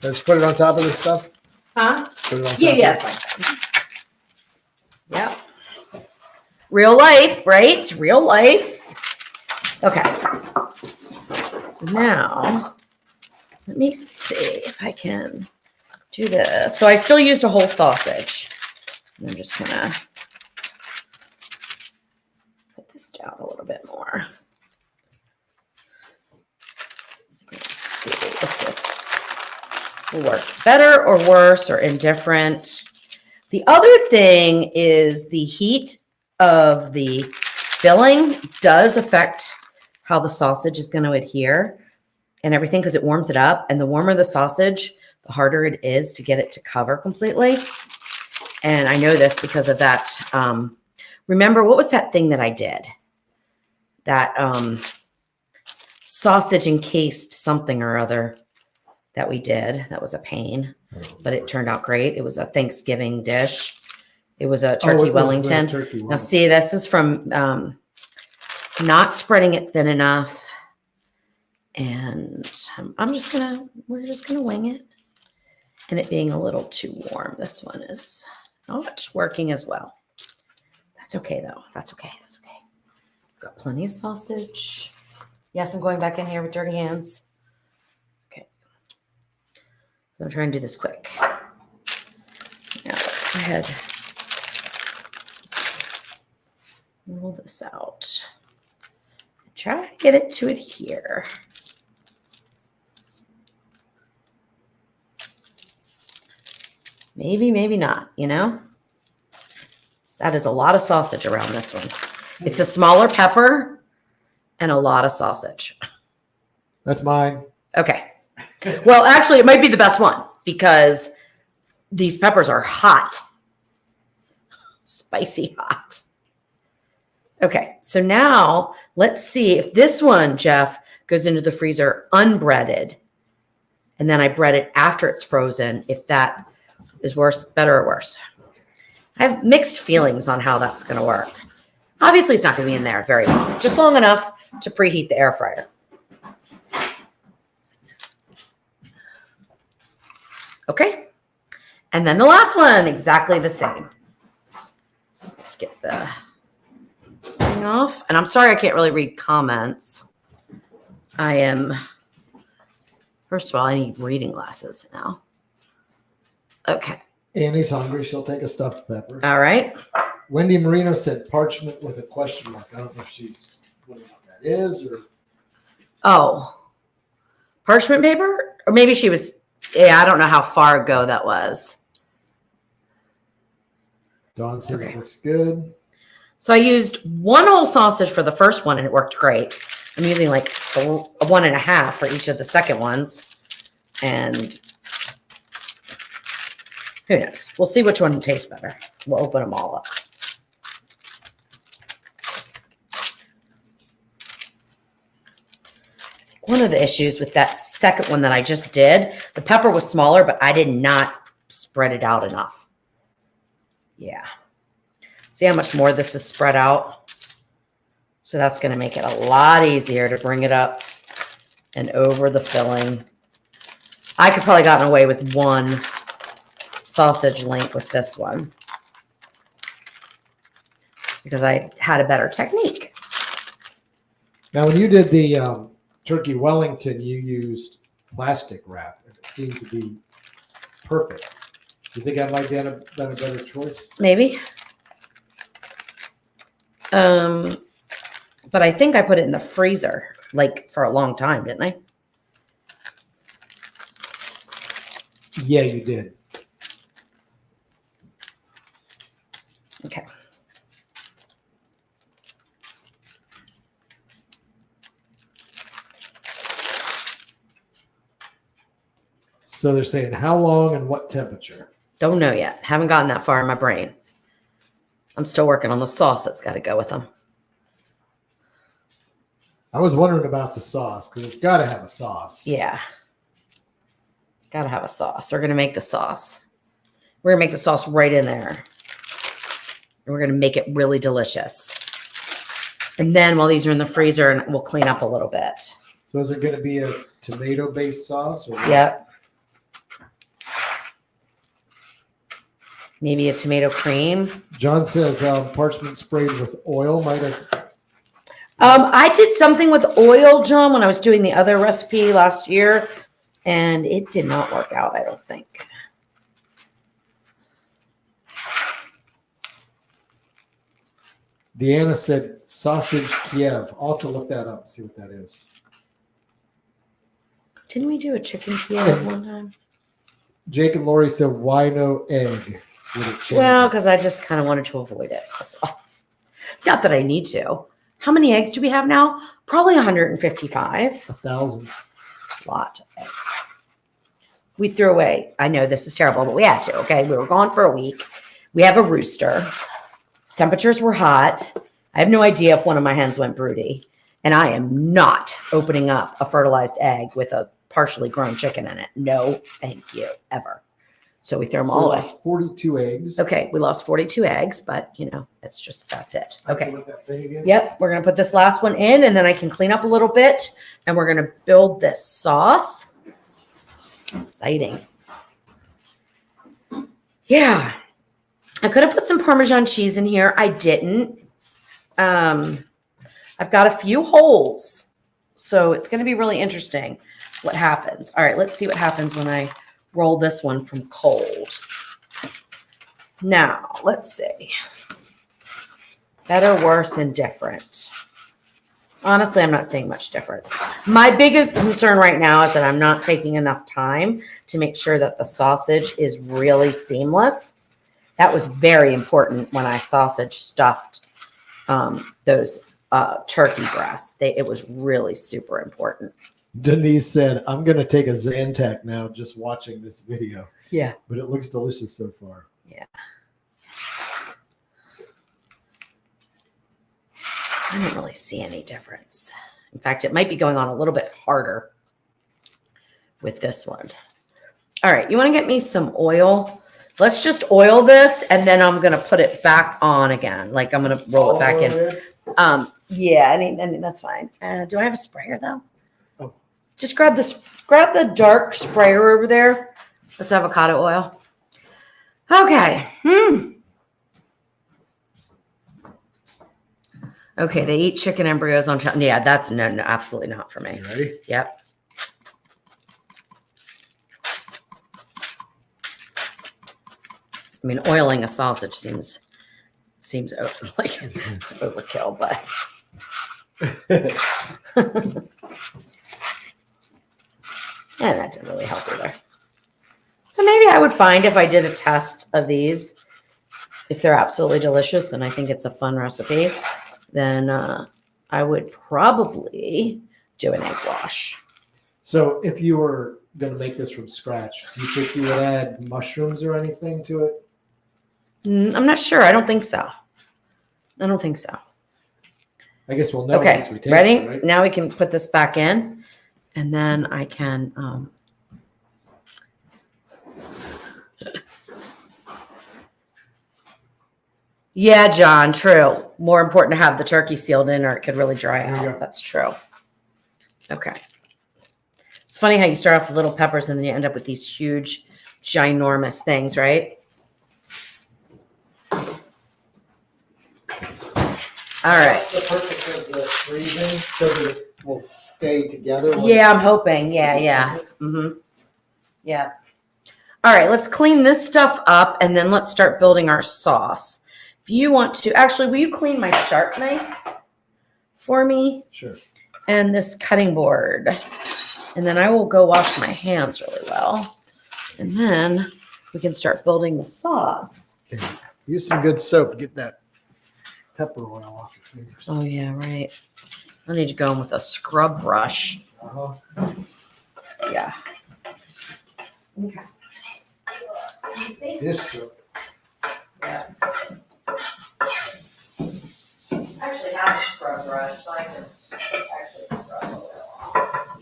Let's put it on top of this stuff. Huh? Put it on top Yeah, of it. fine. Yeah. Real life, right? Real life. Okay. So now, let me see if I can do this. So I still used a whole sausage. I'm just gonna put this down a little bit more. Let's see if this will work better or worse or indifferent. The other thing is the heat of the filling does affect how the sausage is going to adhere and everything because it warms it up. And the warmer the sausage, the harder it is to get it to cover completely. And I know this because of that. Remember, what was that thing that I did? That sausage encased something or other that we did. That was a pain, but it turned out great. It was a Thanksgiving dish. It was a turkey Wellington. Now see, this is from not spreading it thin enough. And we're just gonna wing it. And it being a little too warm. This one is not working as well. That's okay though. That's okay. That's okay. Got plenty of sausage. Yes, I'm going back in here with dirty hands. Okay. So I'm trying to do this quick. So now let's go ahead. Roll this out. Try to get it to adhere. Maybe, maybe not, you know? That is a lot of sausage around this one. It's a smaller pepper and a lot of sausage. That's mine. Okay. Well, actually, it might be the best one because these peppers are hot. Spicy hot. Okay, so now let's see if this one, Jeff, goes into the freezer unbreaded. And then I bread it after it's frozen, if that is worse, better or worse. I have mixed feelings on how that's going to work. Obviously, it's not going to be in there very long, just long enough to preheat the air fryer. Okay. And then the last one, exactly the same. Let's get the thing off. And I'm sorry I can't really read comments. First of all, I need reading glasses now. Okay. Annie's hungry. She'll take a stuffed pepper. All right. Wendy Marino said parchment with a question mark. I don't know if she's wondering what that is or. Oh, parchment paper? Or maybe she was, yeah, I don't know how far ago that was. Dawn says Okay. It looks good. So I used one whole sausage for the first one and it worked great. I'm using like a 1.5 for each of the second ones. And who knows? We'll see which one tastes better. We'll open them all up. One of the issues with that second one that I just did, the pepper was smaller, but I did not spread it out enough. Yeah. See how much more this is spread out? So that's going to make it a lot easier to bring it up and over the filling. I could probably gotten away with one sausage link with this one because I had a better technique. Now, when you did the turkey Wellington, you used plastic wrap, and it seemed to be perfect. Do you think that might have been a better choice? Maybe. But I think I put it in the freezer like for a long time, didn't I? Yeah, you did. Okay. So they're saying how long and what temperature? Don't know yet. Haven't gotten that far in my brain. I'm still working on the sauce that's got to go with them. I was wondering about the sauce because it's got to have a sauce. Yeah. It's got to have a sauce. We're going to make the sauce. We're going to make the sauce right in there. And we're going to make it really delicious. And then while these are in the freezer, and we'll clean up a little bit. So is it going to be a tomato-based sauce? Or Yep. Maybe a tomato cream. John says parchment sprayed with oil might have. I did something with oil, John, when I was doing the other recipe last year, and it did not work out, I don't think. Deanna said sausage Kiev. I'll have to look that up and see what that is. Didn't we do a chicken Kiev one time? Jake and Lori said, why no egg? Would it change Well, it? because I just kind of wanted to avoid it. That's all. Not that I need to. How many eggs do we have now? Probably 155. 1,000. Lot of eggs. We threw away. I know this is terrible, but we had to. Okay. We were gone for a week. We have a rooster. Temperatures were hot. I have no idea if one of my hens went broody. And I am not opening up a fertilized egg with a partially grown chicken in it. No, thank you, ever. So we threw them all away. Lost 42 eggs. Okay, we lost 42 eggs, but you know, it's just, that's it. Okay. With that thing again? Yep, we're gonna put this last one in and then I can clean up a little bit and we're gonna build this sauce. Exciting. Yeah. I could have put some Parmesan cheese in here. I didn't. I've got a few holes. So it's gonna be really interesting what happens. All right, let's see what happens when I roll this one from cold. Now, let's see. Better, worse, and different. Honestly, I'm not seeing much difference. My big concern right now is that I'm not taking enough time to make sure that the sausage is really seamless. That was very important when I sausage stuffed those turkey breasts. It was really super important. Denise said, I'm going to take a Zantac now just watching this video. Yeah. But it looks delicious so far. Yeah. I don't really see any difference. In fact, it might be going on a little bit harder with this one. All right, you want to get me some oil Let's just oil this, and then I'm gonna put it back on again. Like I'm gonna roll it back in. Yeah, I mean that's fine. Do I have a sprayer though? Oh. Just grab the dark sprayer over there. That's avocado oil. Okay. Okay, they eat chicken embryos on child. Yeah, that's no, absolutely not for me. You ready? Yep. I mean, oiling a sausage seems like overkill, but and that didn't really help either. So maybe I would find if I did a test of these, if they're absolutely delicious and I think it's a fun recipe, then I would probably do an egg wash. So if you were going to make this from scratch, do you think you would add mushrooms or anything to it? I'm not sure. I don't think so. I guess we'll know Okay, once we taste ready? it, right? Now we can put this back in, and then I can. Yeah, John, true. More important to have the turkey sealed in, or it could really dry There you out. go. That's true. Okay. It's funny how you start off with little peppers and then you end up with these huge, ginormous things, right? All right. What's the purpose of the freezing? So that it will stay together? Yeah, I'm hoping. Yeah. Mm-hmm. Yeah. All right, let's clean this stuff up and then let's start building our sauce. If you want to, actually, will you clean my sharp knife for me? Sure. And this cutting board. And then I will go wash my hands really well. And then we can start building the sauce. Use some good soap to get that pepper oil off your fingers. Oh, yeah, right. I need to go in with a scrub brush. Uh-huh. Yeah. Okay. Dish soap. Yeah. I actually have a scrub brush, so I can actually scrub a little off.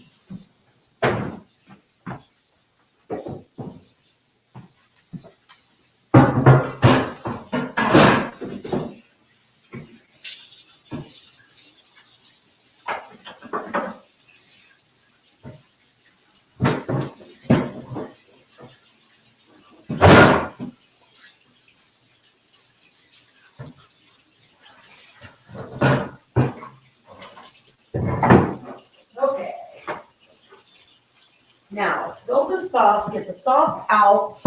Okay. Now, build the sauce, get the sauce out,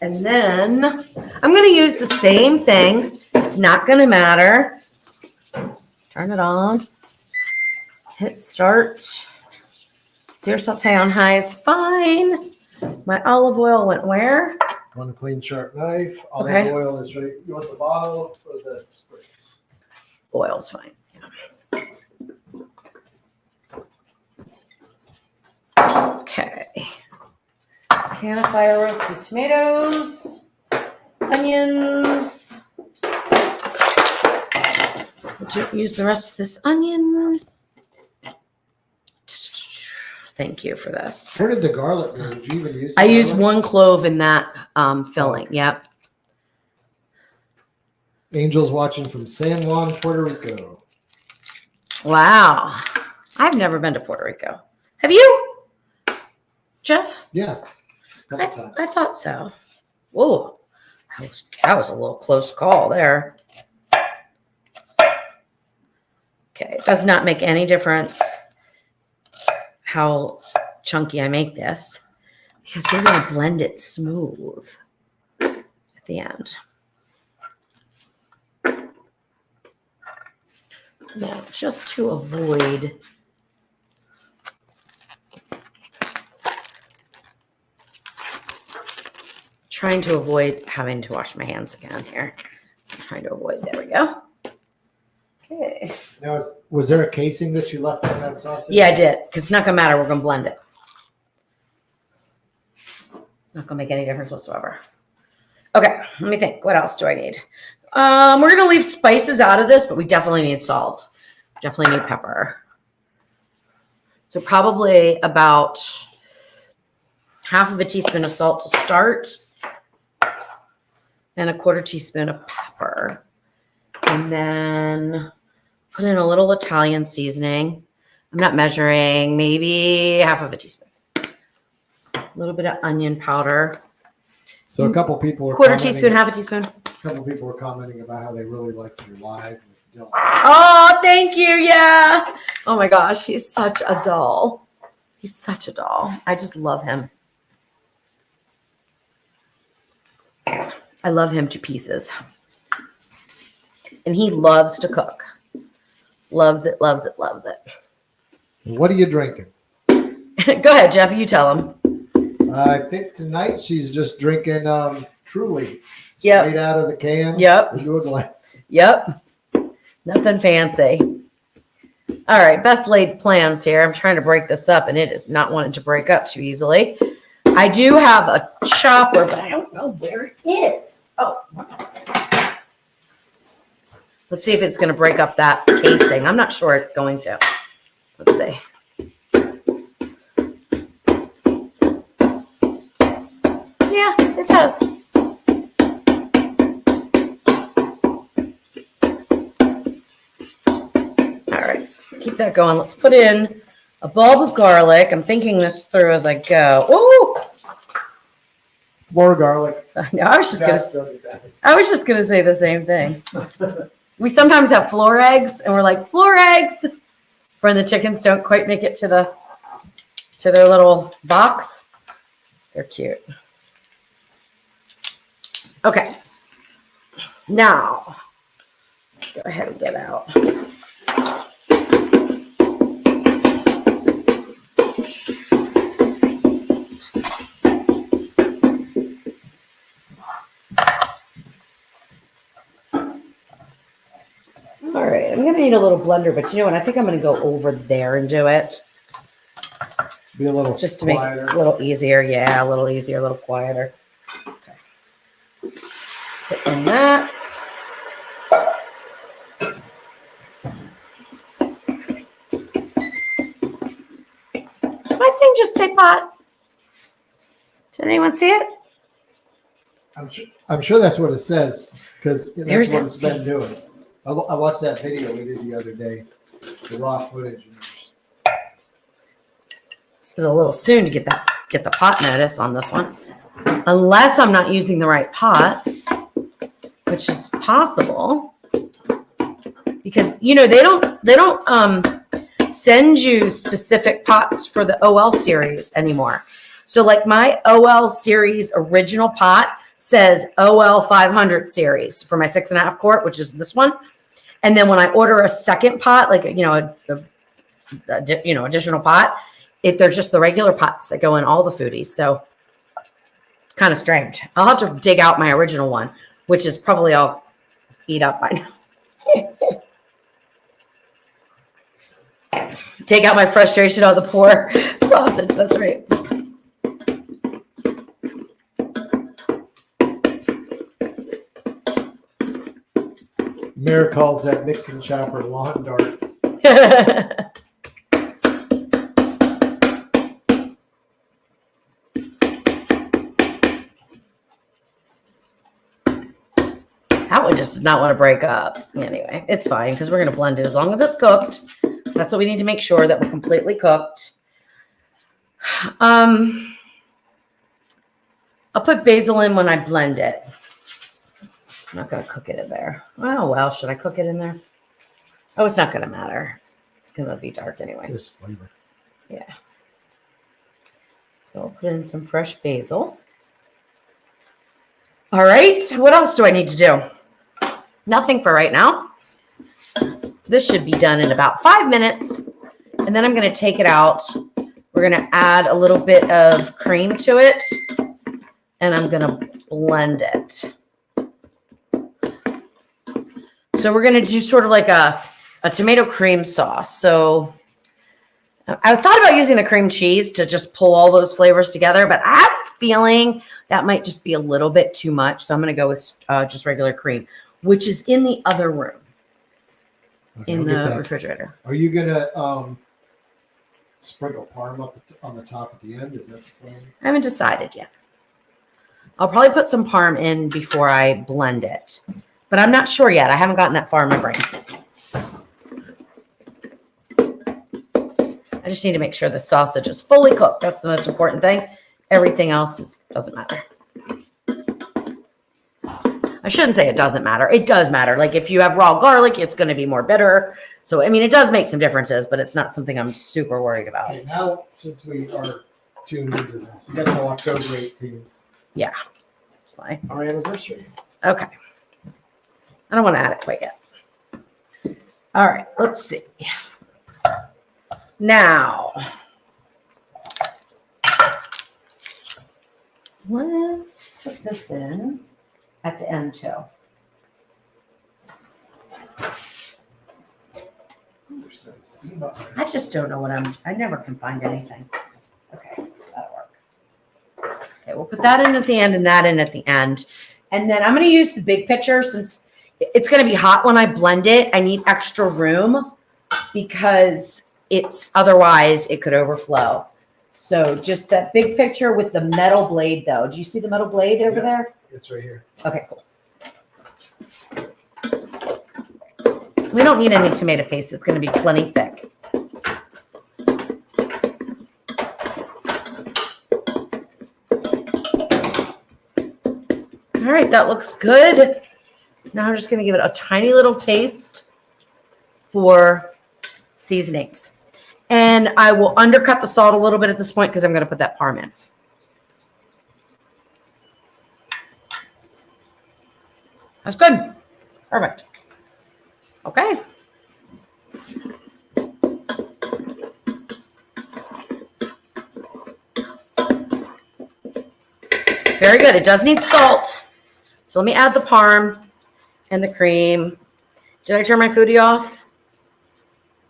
and then I'm going to use the same thing. It's not going to matter. Turn it on. Hit start. Sear saute on high is fine. My olive oil went where? Want a clean, sharp knife. Olive Okay. oil is right. You want the bottle or the spritz? Oil's fine. Okay. Can of fire roasted tomatoes, onions. Use the rest of this onion. Thank you for this. Where did the garlic go? Did you even use? I used garlic? one clove in that filling. Yep. Angels watching from San Juan, Puerto Rico. Wow. I've never been to Puerto Rico. Have you, Jeff? Yeah, a couple times. I thought so. Whoa. That was a little close call there. Okay. It does not make any difference how chunky I make this because we're going to blend it smooth at the end. Now, just to avoid trying to avoid having to wash my hands again here. So I'm trying to avoid, there we go. Okay. Now, was there a casing that you left on that sausage? Yeah, I did, because it's not gonna matter, we're gonna blend it. It's not gonna make any difference whatsoever. Okay, let me think, what else do I need? We're gonna leave spices out of this, but we definitely need salt. Definitely need pepper. So probably about half of a teaspoon of salt to start. and a 1/4 teaspoon of pepper. And then put in a little Italian seasoning. I'm not measuring, maybe 1/2 teaspoon. A little bit of onion powder. So a couple people were 1/4 teaspoon, 1/2 teaspoon. A couple people were commenting about how they really liked your live with Dylan. Oh, thank you. Yeah. Oh my gosh, he's such a doll. He's such a doll. I just love him. I love him to pieces. And he loves to cook. Loves it, loves it, loves it. What are you drinking? Go ahead, Jeff. You tell him. I think tonight she's just drinking Truly. Yep. Straight out of the can. Yep. Into a glass. Yep. Nothing fancy. All right. Best laid plans here. I'm trying to break this up, and it is not wanting to break up too easily. I do have a chopper, but I don't know where it is. Oh. Let's see if it's going to break up that casing. I'm not sure it's going to. Let's see. Yeah, it does. All right, keep that going. Let's put in a bulb of garlic. I'm thinking this through as I go. Ooh! More garlic. No, I was just gonna say the same thing. We sometimes have floor eggs, and we're like, floor eggs, when the chickens don't quite make it to their little box. They're cute. Okay. Now, go ahead and get out. All right, I'm going to need a little blender, but you know what? I think I'm going to go over there and do it. Be a little just to quieter. Make it a little easier. Yeah, a little easier, a little quieter. Okay. Put in that. Did my thing just say pot? Did anyone see it? I'm sure that's what it says because There's that's what that it's been doing. I watched that video we did the other day, the raw footage. This is a little soon to get the pot notice on this one, unless I'm not using the right pot, which is possible because they don't send you specific pots for the OL series anymore. So like my OL series original pot says OL 500 series for my 6.5 quart, which is this one. And then when I order a second pot, like, additional pot, they're just the regular pots that go in all the foodies. So it's kind of strange. I'll have to dig out my original one, which is probably all eat up by now. Take out my frustration on the poor sausage. That's right. Mira calls that mixing chopper lawn dart. That one just does not want to break up. Anyway, it's fine because we're going to blend it as long as it's cooked. That's what we need to make sure that we're completely cooked. I'll put basil in when I blend it. I'm not going to cook it in there. Oh, well, should I cook it in there? Oh, it's not going to matter. It's going to be dark anyway. This flavor. Yeah. So I'll put in some fresh basil. All right. What else do I need to do? Nothing for right now. This should be done in about 5 minutes. And then I'm going to take it out. We're going to add a little bit of cream to it. And I'm going to blend it. So we're going to do sort of like a tomato cream sauce. So I thought about using the cream cheese to just pull all those flavors together, but I have a feeling that might just be a little bit too much. So I'm going to go with just regular cream, which is in the other room in the refrigerator. Are you going to sprinkle parm on the top at the end? Is that the plan? I haven't decided yet. I'll probably put some parm in before I blend it, but I'm not sure yet. I haven't gotten that far in my brain. I just need to make sure the sausage is fully cooked. That's the most important thing. Everything else doesn't matter. I shouldn't say it doesn't matter. It does matter. Like if you have raw garlic, it's going to be more bitter. So, I mean, it does make some differences, but it's not something I'm super worried about. Okay, now, since we are tuned into this, you got till October 18th. Yeah. That's fine. Our anniversary. Okay. I don't want to add it quite yet. All right. Let's see. Now, let's put this in at the end too. I just don't know what I never can find anything. Okay, that'll work. Okay, we'll put that in at the end and that in at the end. And then I'm going to use the big pitcher since it's going to be hot when I blend it. I need extra room because otherwise it could overflow. So just that big picture with the metal blade though. Do you see the metal blade over there? It's right here. Okay, cool. We don't need any tomato paste. It's going to be plenty thick. All right, that looks good. Now I'm just going to give it a tiny little taste for seasonings. And I will undercut the salt a little bit at this point because I'm going to put that parm in. That's good. Perfect. Okay. Very good. It does need salt. So let me add the parm and the cream. Did I turn my foodie off?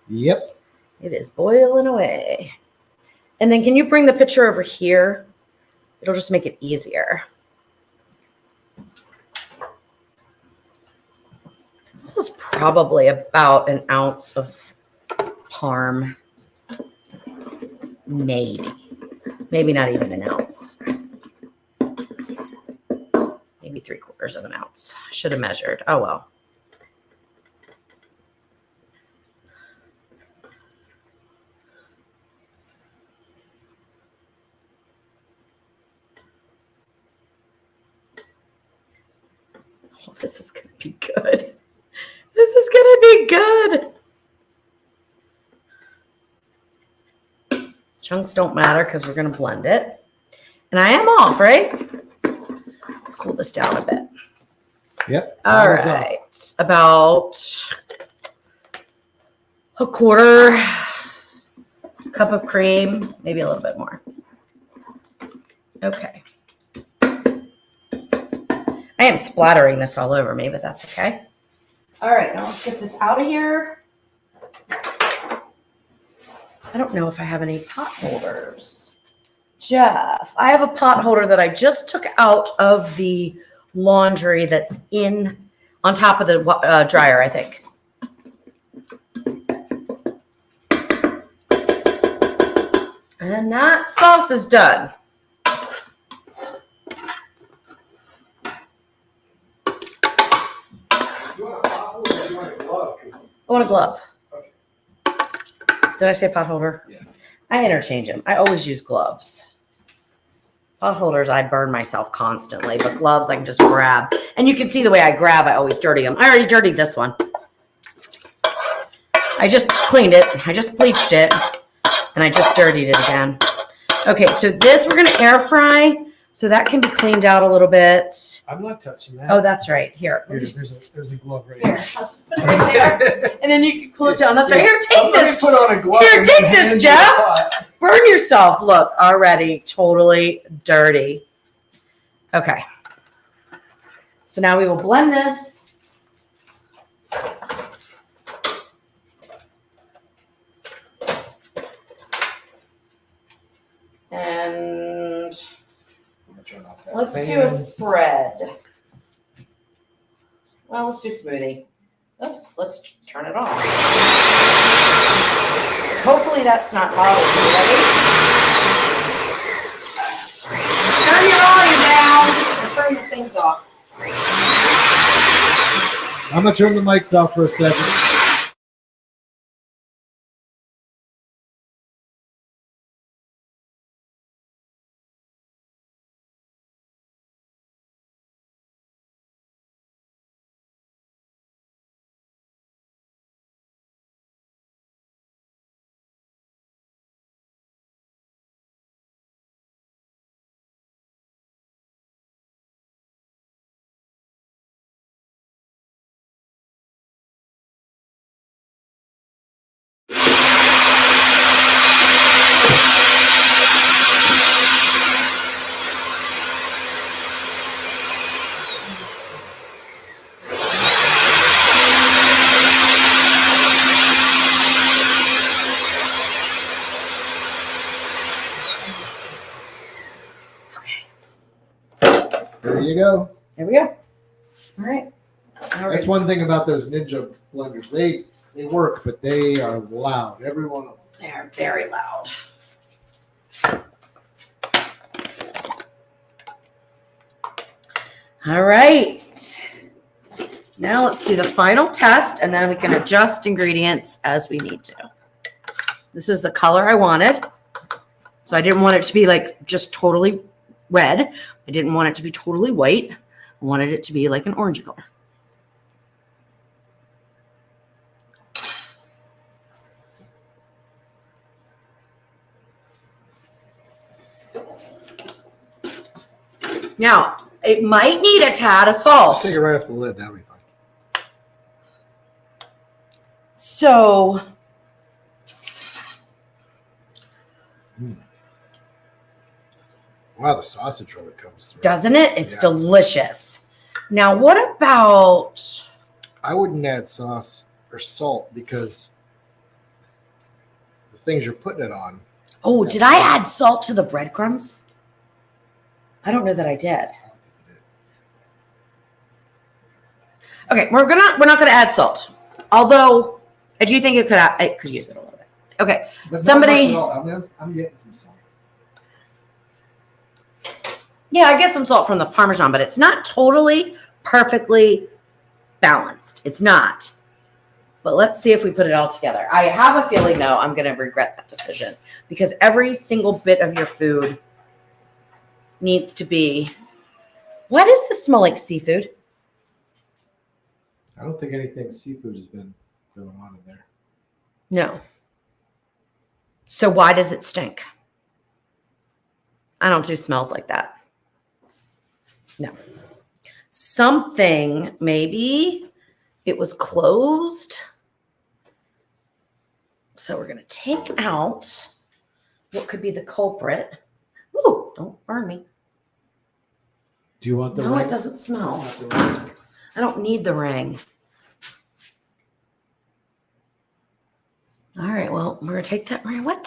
Yep. It is boiling away. And then can you bring the pitcher over here? It'll just make it easier. This was probably about an ounce of parm. Maybe not even an ounce. Maybe 3/4 of an ounce. I should have measured. Oh, well. Oh, this is going to be good. This is going to be good. Chunks don't matter because we're going to blend it. And I am off, right? Let's cool this down a bit. Yep. All right. About a 1/4 cup of cream, maybe a little bit more. Okay. I am splattering this all over me, but that's okay. All right, now let's get this out of here. I don't know if I have any pot holders. Jeff, I have a pot holder that I just took out of the laundry that's on top of the dryer, I think. And that sauce is done. I want a glove. Okay. Did I say pot holder? Yeah. I interchange them. I always use gloves. Pot holders, I burn myself constantly, but gloves I can just grab. And you can see the way I grab, I always dirty them. I already dirtied this one. I just cleaned it. I just bleached it. And I just dirtied it again. Okay, so this we're going to air fry. So that can be cleaned out a little bit. I'm not touching that. Oh, that's right. Here. There's a glove right Here, here. I'll just put it right there. And then you can cool it down. That's right. Here, take this. Put on a glove. Here, take this, and Jeff. Burn yourself. Look, already totally dirty. Okay. So now we will blend this. And let's do a spread. Well, let's do smoothie. Oops, let's turn it off. Hopefully that's not hot. Ready? Turn your volume down. I'm gonna turn the mics off for a second. There you go. There we go. All right. That's one thing about those Ninja blenders. They work, but they are loud. Every one of them. They're very loud. All right. Now let's do the final test, and then we can adjust ingredients as we need to. This is the color I wanted. So I didn't want it to be like just totally red. I didn't want it to be totally white. I wanted it to be like an orangey color. Now, it might need a tad of salt. Just take it right off the lid. That'll be fine. So, Wow, the sausage really comes through. doesn't it? It's Yeah. delicious. Now, what about... I wouldn't add sauce or salt because the things you're putting it on. Oh, did I add salt to the breadcrumbs? I don't know that I did. I don't think you did. Okay, we're not gonna add salt. Although I do think I could use it a little bit. Okay. But Somebody- not much at all. I'm getting some salt. Yeah, I get some salt from the Parmesan, but it's not totally perfectly balanced. It's not. But let's see if we put it all together. I have a feeling, though, I'm going to regret that decision because every single bit of your food needs to be... Why does this smell like seafood? I don't think anything seafood has been going on in there. No. So why does it stink? I don't do smells like that. No. Something, maybe it was closed. So we're going to take out what could be the culprit. Ooh, don't burn me. Do you want the No, ring? it doesn't smell. It's not the ring. I don't need the ring. All right, well, we're going to take that ring. What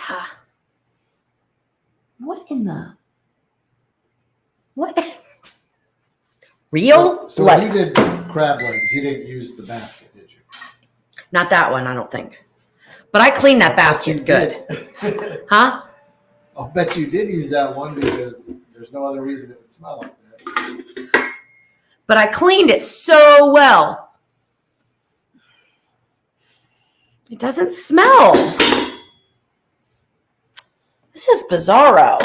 in the? What? Real So when life. you did crab legs, you didn't use the basket, did you? Not that one, I don't think. But I cleaned that basket good. Huh? I'll bet you did use that one because there's no other reason it would smell like that. But I cleaned it so well. It doesn't smell. This is bizarro.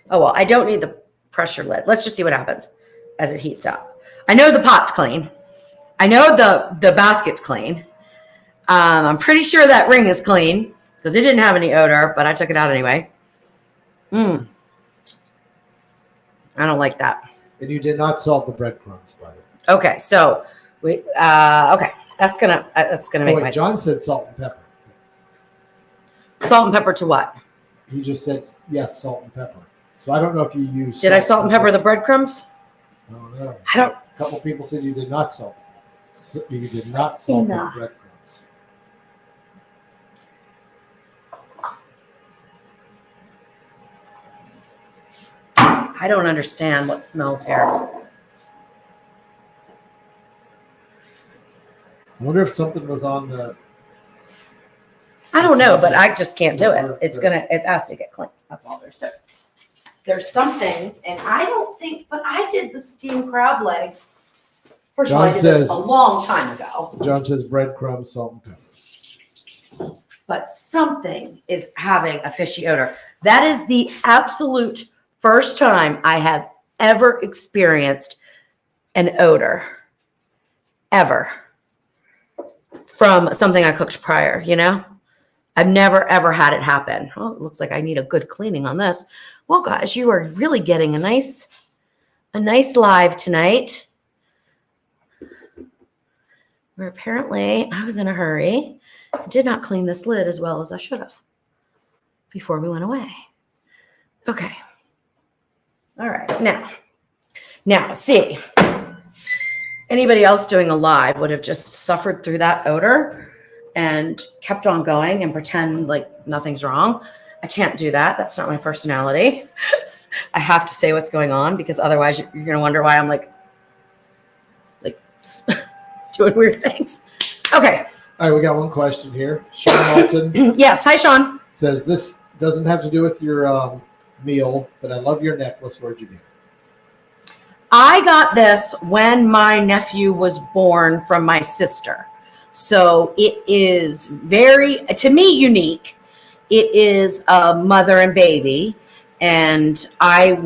Oh, well, I don't need the pressure lid. Let's just see what happens as it heats up. I know the pot's clean. I know the basket's clean. I'm pretty sure that ring is clean because it didn't have any odor, but I took it out anyway. I don't like that. And you did not salt the breadcrumbs, by the way. Okay, so we okay. That's gonna make Wait, my John said salt and pepper. salt and pepper to what? He just said yes, salt and pepper. So I don't know if you used. Did I salt and pepper the breadcrumbs? I don't know. I don't. A couple people said you did not salt. So you did not Let's see salt the now. breadcrumbs. I don't understand what smells here. I wonder if something was on the. I don't know, but I just can't do it. It has to get clean. That's all there's to it. There's something, and I don't think, but I did the steamed crab legs First of all, I John did this says- a long time ago. John says breadcrumbs, salt, and pepper. But something is having a fishy odor. That is the absolute first time I have ever experienced an odor, ever, from something I cooked prior, you know? I've never, ever had it happen. Oh, it looks like I need a good cleaning on this. Well, guys, you are really getting a nice live tonight. Where apparently I was in a hurry. I did not clean this lid as well as I should have before we went away. Okay. All right. Now, see, anybody else doing a live would have just suffered through that odor and kept on going and pretend like nothing's wrong. I can't do that. That's not my personality. I have to say what's going on because otherwise you're going to wonder why I'm like doing weird things. Okay. All right, we got one question here. Sean Alton Yes. Hi, Sean. says, this doesn't have to do with your meal, but I love your necklace. Where'd you get it? I got this when my nephew was born from my sister. So it is very, to me, unique. It is a mother and baby. And I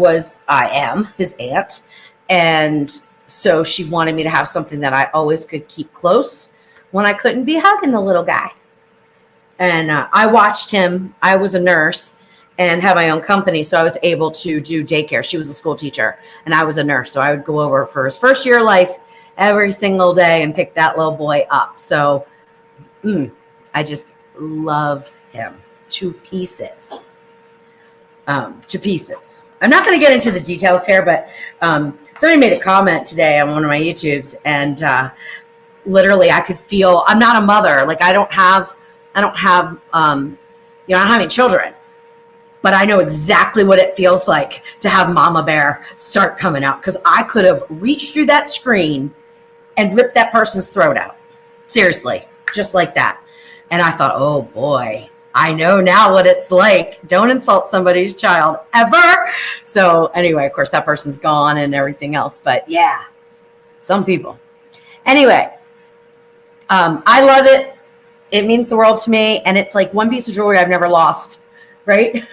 am his aunt. And so she wanted me to have something that I always could keep close when I couldn't be hugging the little guy. And I watched him. I was a nurse and had my own company, so I was able to do daycare. She was a school teacher, and I was a nurse. So I would go over for his first year of life every single day and pick that little boy up. So I just love him to pieces. To pieces. I'm not going to get into the details here, but somebody made a comment today on one of my YouTubes, and literally I could feel, I'm not a mother. Like I don't have any children, but I know exactly what it feels like to have Mama Bear start coming out. Cause I could have reached through that screen and ripped that person's throat out. Seriously, just like that. And I thought, oh boy, I know now what it's like. Don't insult somebody's child ever. So anyway, of course that person's gone and everything else, but yeah, some people. Anyway, I love it. It means the world to me. And it's like one piece of jewelry I've never lost. Right?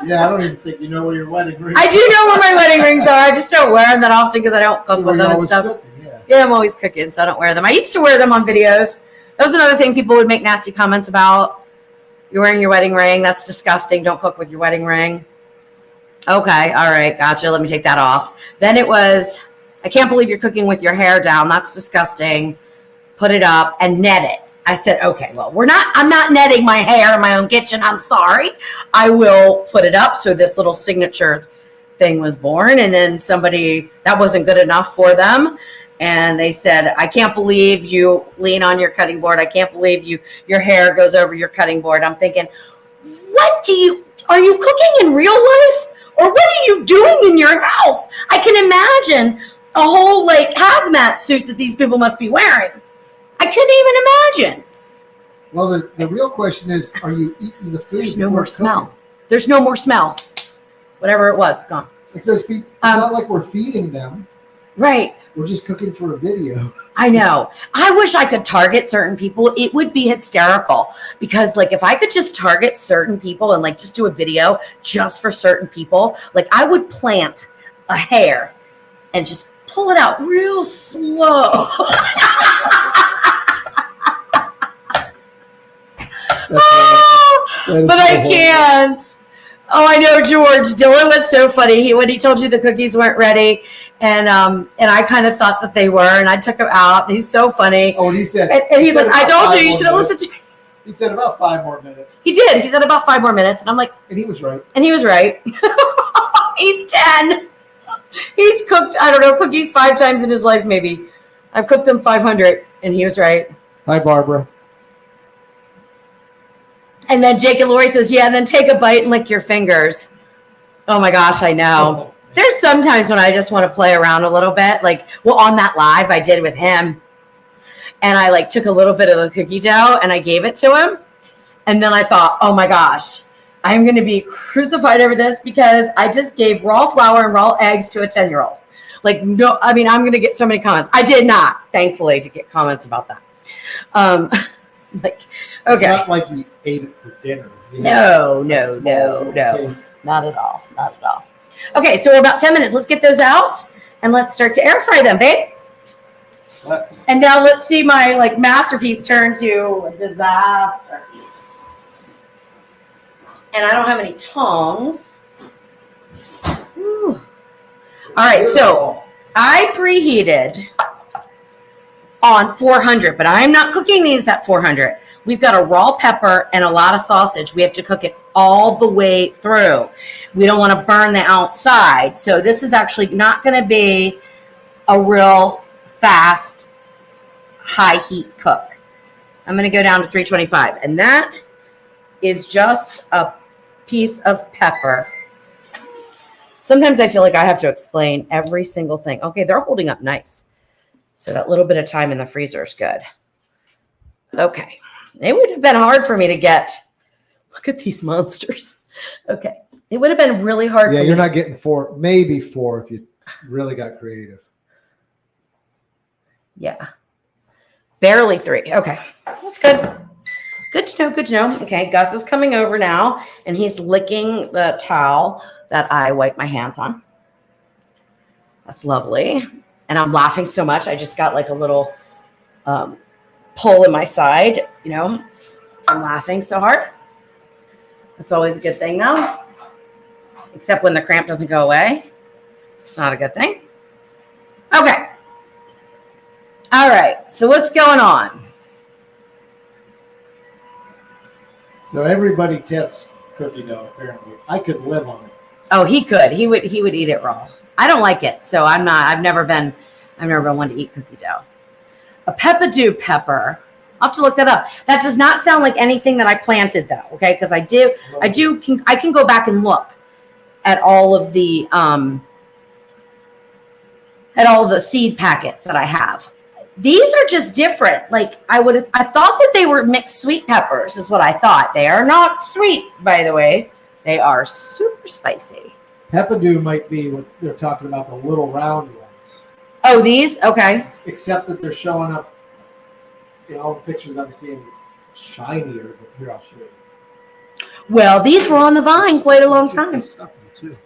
Yeah, I don't even think you know where your wedding ring is. I do know where my wedding rings are. I just don't wear them that often because I don't cook with them and stuff. Cooking, Yeah, I'm always cooking, so I don't wear them. I used to wear them on videos. That was another thing people would make nasty comments about. You're wearing your wedding ring. That's disgusting. Don't cook with your wedding ring. Okay, all right, gotcha. Let me take that off. Then it was, I can't believe you're cooking with your hair down. That's disgusting. Put it up and net it. I said, okay, well, I'm not netting my hair in my own kitchen. I'm sorry. I will put it up. So this little signature thing was born. And then that wasn't good enough for them. And they said, I can't believe you lean on your cutting board. I can't believe your hair goes over your cutting board. I'm thinking, are you cooking in real life? Or what are you doing in your house? I can imagine a whole hazmat suit that these people must be wearing. I couldn't even imagine. Well, the real question is, are you eating the food? There's no more smell. There's no more smell. Whatever it was, gone. Like those people, it's not like we're feeding them. Right. We're just cooking for a video. I know. I wish I could target certain people. It would be hysterical because if I could just target certain people and just do a video just for certain people, I would plant a hair and just pull it out real slow. But I can't. Oh, I know, George. Dylan was so funny. When he told you the cookies weren't ready, and I kind of thought that they were, and I took him out. And he's so funny. Oh, and he said, and he's like, I told you should have listened to me. He said about 5 more minutes. He did. He said about 5 more minutes, and I'm like, and he was right. And he was right. He's 10. He's cooked, I don't know, cookies 5 times in his life, maybe. I've cooked them 500, and he was right. Hi, Barbara. And then Jake and Lori says, yeah, and then take a bite and lick your fingers. Oh my gosh, I know. There's sometimes when I just want to play around a little bit. On that live I did with him. And I took a little bit of the cookie dough and I gave it to him. And then I thought, oh my gosh, I'm going to be crucified over this because I just gave raw flour and raw eggs to a 10-year-old. Like, no, I mean, I'm going to get so many comments. I did not, thankfully, to get comments about that. Like, It's okay. not like you ate it for dinner. No. Taste. Not at all. Not at all. Okay, so we're about 10 minutes. Let's get those out and let's start to air fry them, babe. And now let's see my like masterpiece turn to a disaster piece. And I don't have any tongs. Whew. All right, so I preheated on 400, but I'm not cooking these at 400. We've got a raw pepper and a lot of sausage. We have to cook it all the way through. We don't want to burn the outside. So this is actually not going to be a real fast, high heat cook. I'm going to go down to 325. And that is just a piece of pepper. Sometimes I feel like I have to explain every single thing. Okay, they're holding up nice. So that little bit of time in the freezer is good. Okay. It would have been hard for me to get. Look at these monsters. Okay. It would have been really hard. Yeah, for you're me. not getting 4, maybe 4 if you really got creative. Yeah. Barely 3. Okay. That's good. Good to know. Good to know. Okay. Gus is coming over now and he's licking the towel that I wipe my hands on. That's lovely. And I'm laughing so much. I just got like a little pull in my side, you know, I'm laughing so hard. That's always a good thing though. Except when the cramp doesn't go away. It's not a good thing. Okay. All right. So what's going on? So everybody tests cookie dough, apparently. I could live on it. Oh, he could. He would eat it raw. I don't like it. So I've never been one to eat cookie dough. A peppadew pepper. I'll have to look that up. That does not sound like anything that I planted though. Okay. Because I can go back and look at all of the seed packets that I have. These are just different. Like I thought that they were mixed sweet peppers is what I thought. They are not sweet, by the way. They are super spicy. Peppadew might be what they're talking about, the little round ones. Oh, these? Okay. Except that they're showing up in all the pictures I'm seeing is shinier, but here I'll show you. Well, these were on the vine quite a long time. Too.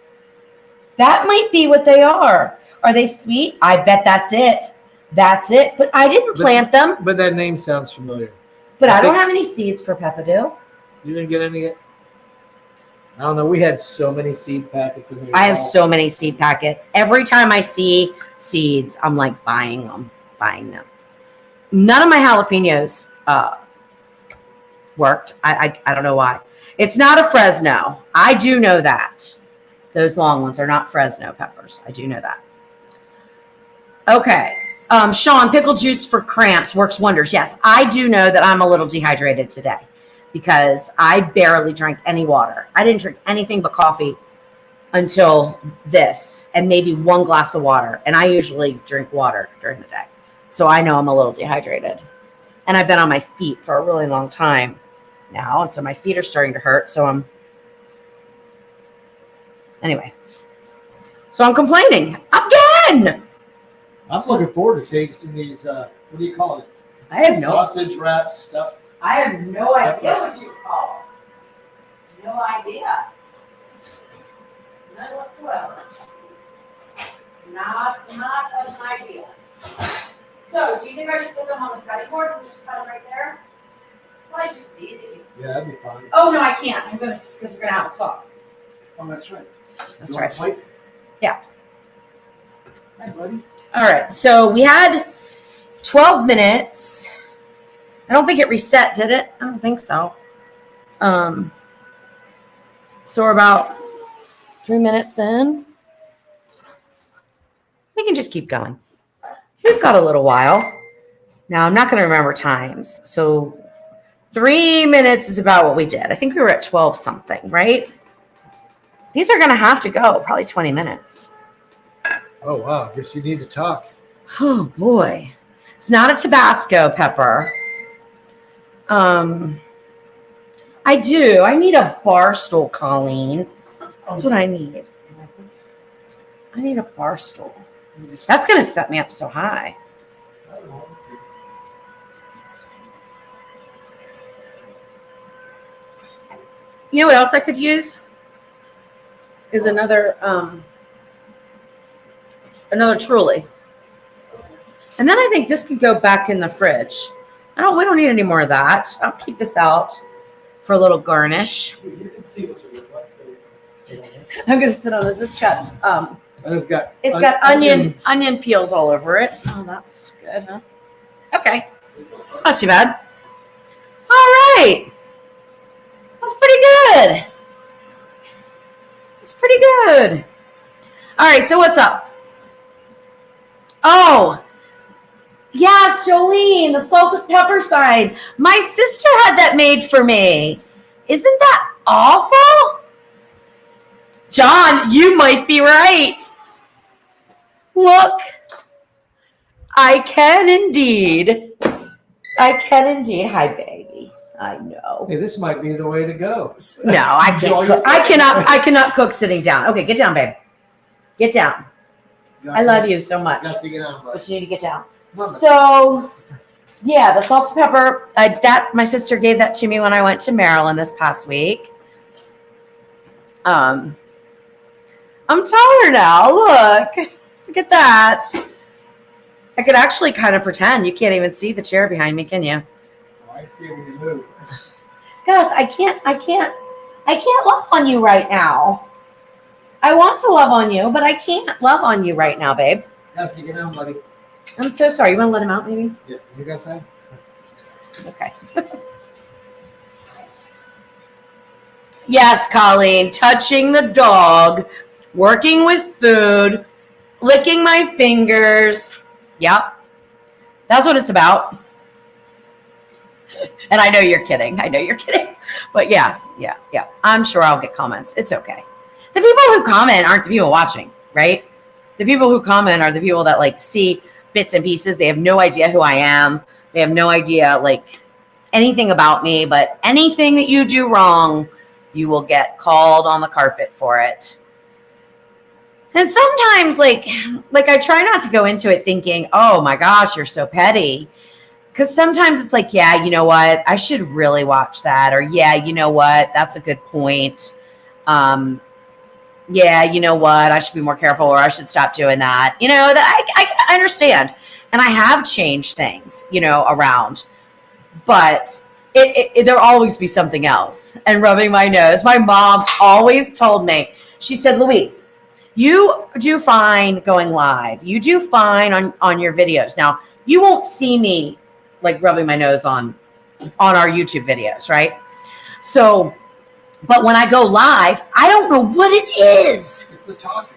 That might be what they are. Are they sweet? I bet that's it. That's it. But I didn't plant them. But that name sounds familiar. But I don't have any seeds for peppadew. You didn't get any yet? I don't know. We had so many seed packets in there. I have so many seed packets. Every time I see seeds, I'm like buying them. None of my jalapenos worked. I don't know why. It's not a Fresno. I do know that. Those long ones are not Fresno peppers. I do know that. Okay. Sean, pickle juice for cramps works wonders. Yes, I do know that I'm a little dehydrated today because I barely drank any water. I didn't drink anything but coffee until this and maybe 1 glass of water. And I usually drink water during the day. So I know I'm a little dehydrated. And I've been on my feet for a really long time now. And so my feet are starting to hurt. So anyway. So I'm complaining again. I'm looking forward to tasting these, what do you call it? I have Sausage wrap stuff. I have no idea what you call it. No idea. None whatsoever. Not an idea. So, do you think I should put them on the cutting board and just cut them right there? Well, it's just easy. Yeah, that'd be fine. Oh no, I can't. Because we're gonna have a sauce. Oh, that's right. That's right. Plate? Yeah. Hi, buddy. All right. So we had 12 minutes. I don't think it reset, did it? I don't think so. So we're about 3 minutes in. We can just keep going. We've got a little while. Now, I'm not going to remember times. So 3 minutes is about what we did. I think we were at 12 something, right? These are going to have to go probably 20 minutes. Oh, wow. Guess you need to talk. Oh, boy. It's not a Tabasco pepper. I do. I need a bar stool, Colleen. That's what I need. I need a bar stool. That's going to set me up so high. You know what else I could use? Is another Truly. And then I think this could go back in the fridge. We don't need any more of that. I'll keep this out for a little garnish. You can see what you look like. So I'm gonna sit on this. It's got it's got onion peels all over it. Oh, that's good, huh? Okay. It's not too bad. All right. That's pretty good. It's pretty good. All right, so what's up? Oh, yes, Jolene, the salt and pepper side. My sister had that made for me. Isn't that awful? John, you might be right. Look, I can indeed. I can indeed. Hi, baby. I know. Hey, this might be the way to go. No, I can't. Cook. I cannot cook sitting down. Okay, get down, babe. Get down. I love you so much. But you need to get down. So, yeah, the salt and pepper. That my sister gave that to me when I went to Maryland this past week. I'm taller now. Look at that. I could actually kind of pretend. You can't even see the chair behind me, can you? Oh, I see when you move. Gus, I can't love on you right now. I want to love on you, but I can't love on you right now, babe. Gus, you get down, buddy. I'm so sorry. You want to let him out, maybe? Yeah, you got say? Okay. Yes, Colleen, touching the dog, working with food, licking my fingers. Yep. That's what it's about. And I know you're kidding. But yeah. I'm sure I'll get comments. It's okay. The people who comment aren't the people watching, right? The people who comment are the people that like see bits and pieces. They have no idea who I am. They have no idea like anything about me, but anything that you do wrong, you will get called on the carpet for it. And sometimes like I try not to go into it thinking, oh my gosh, you're so petty. Because sometimes it's like, yeah, you know what? I should really watch that. Or yeah, you know what? That's a good point. Yeah, you know what? I should be more careful, or I should stop doing that. You know, that I understand. And I have changed things, around. But there'll always be something else. And rubbing my nose. My mom always told me, she said, Louise, you do fine going live. You do fine on your videos. Now, you won't see me like rubbing my nose on our YouTube videos, right? So, but when I go live, I don't know what it is. It's the talking.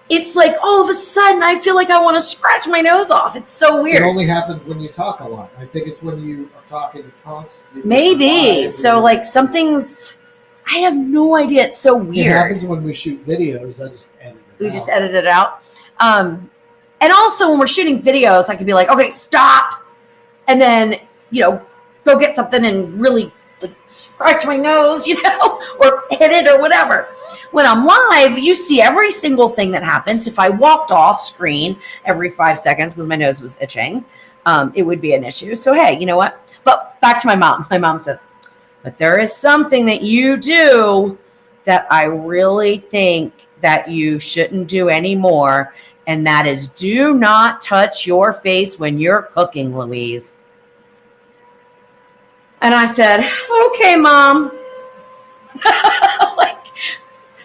It's like all of a sudden I feel like I want to scratch my nose off. It's so weird. It only happens when you talk a lot. I think it's when you are talking constantly. Maybe. So like something's, I have no idea. It's so weird. It happens when we shoot videos. I just edit it out. We just edit it out. And also when we're shooting videos, I could be like, okay, stop. And then, go get something and really scratch my nose, or hit it or whatever. When I'm live, you see every single thing that happens. If I walked off screen every 5 seconds because my nose was itching, it would be an issue. So, hey, you know what? But back to my mom. My mom says, but there is something that you do that I really think that you shouldn't do anymore. And that is do not touch your face when you're cooking, Louise. And I said, okay, Mom. Like,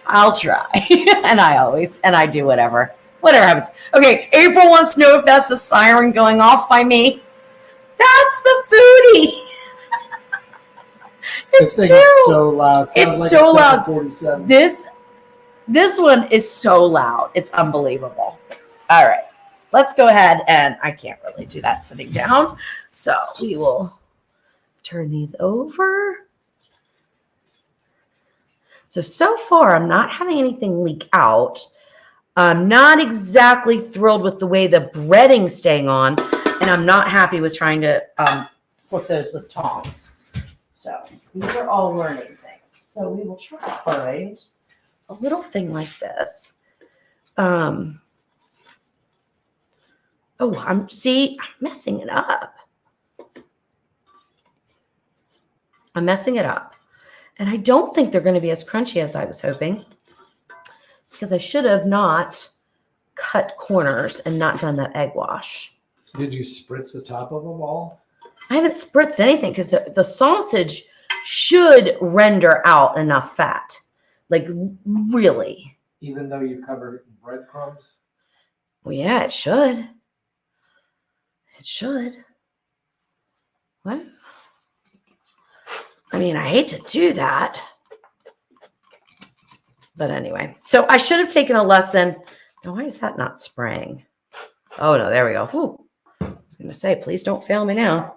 I'll try. And I do whatever happens. Okay, April wants to know if that's a siren going off by me. That's the foodie. It's so loud. It's like so loud. This one is so loud. It's unbelievable. All right, let's go ahead, and I can't really do that sitting down. So we will turn these over. So far, I'm not having anything leak out. I'm not exactly thrilled with the way the breading's staying on, and I'm not happy with trying to flip those with tongs. So these are all learning things. So we will try to find a little thing like this. Oh, I'm messing it up. I'm messing it up. And I don't think they're going to be as crunchy as I was hoping, because I should have not cut corners and not done that egg wash. Did you spritz the top of them all? I haven't spritzed anything because the sausage should render out enough fat. Like, really. Even though you covered it in breadcrumbs? Well, yeah, it should. It should. What? I mean, I hate to do that. But anyway, so I should have taken a lesson. Now, why is that not spraying? Oh, no, there we go. Whew. I was going to say, please don't fail me now.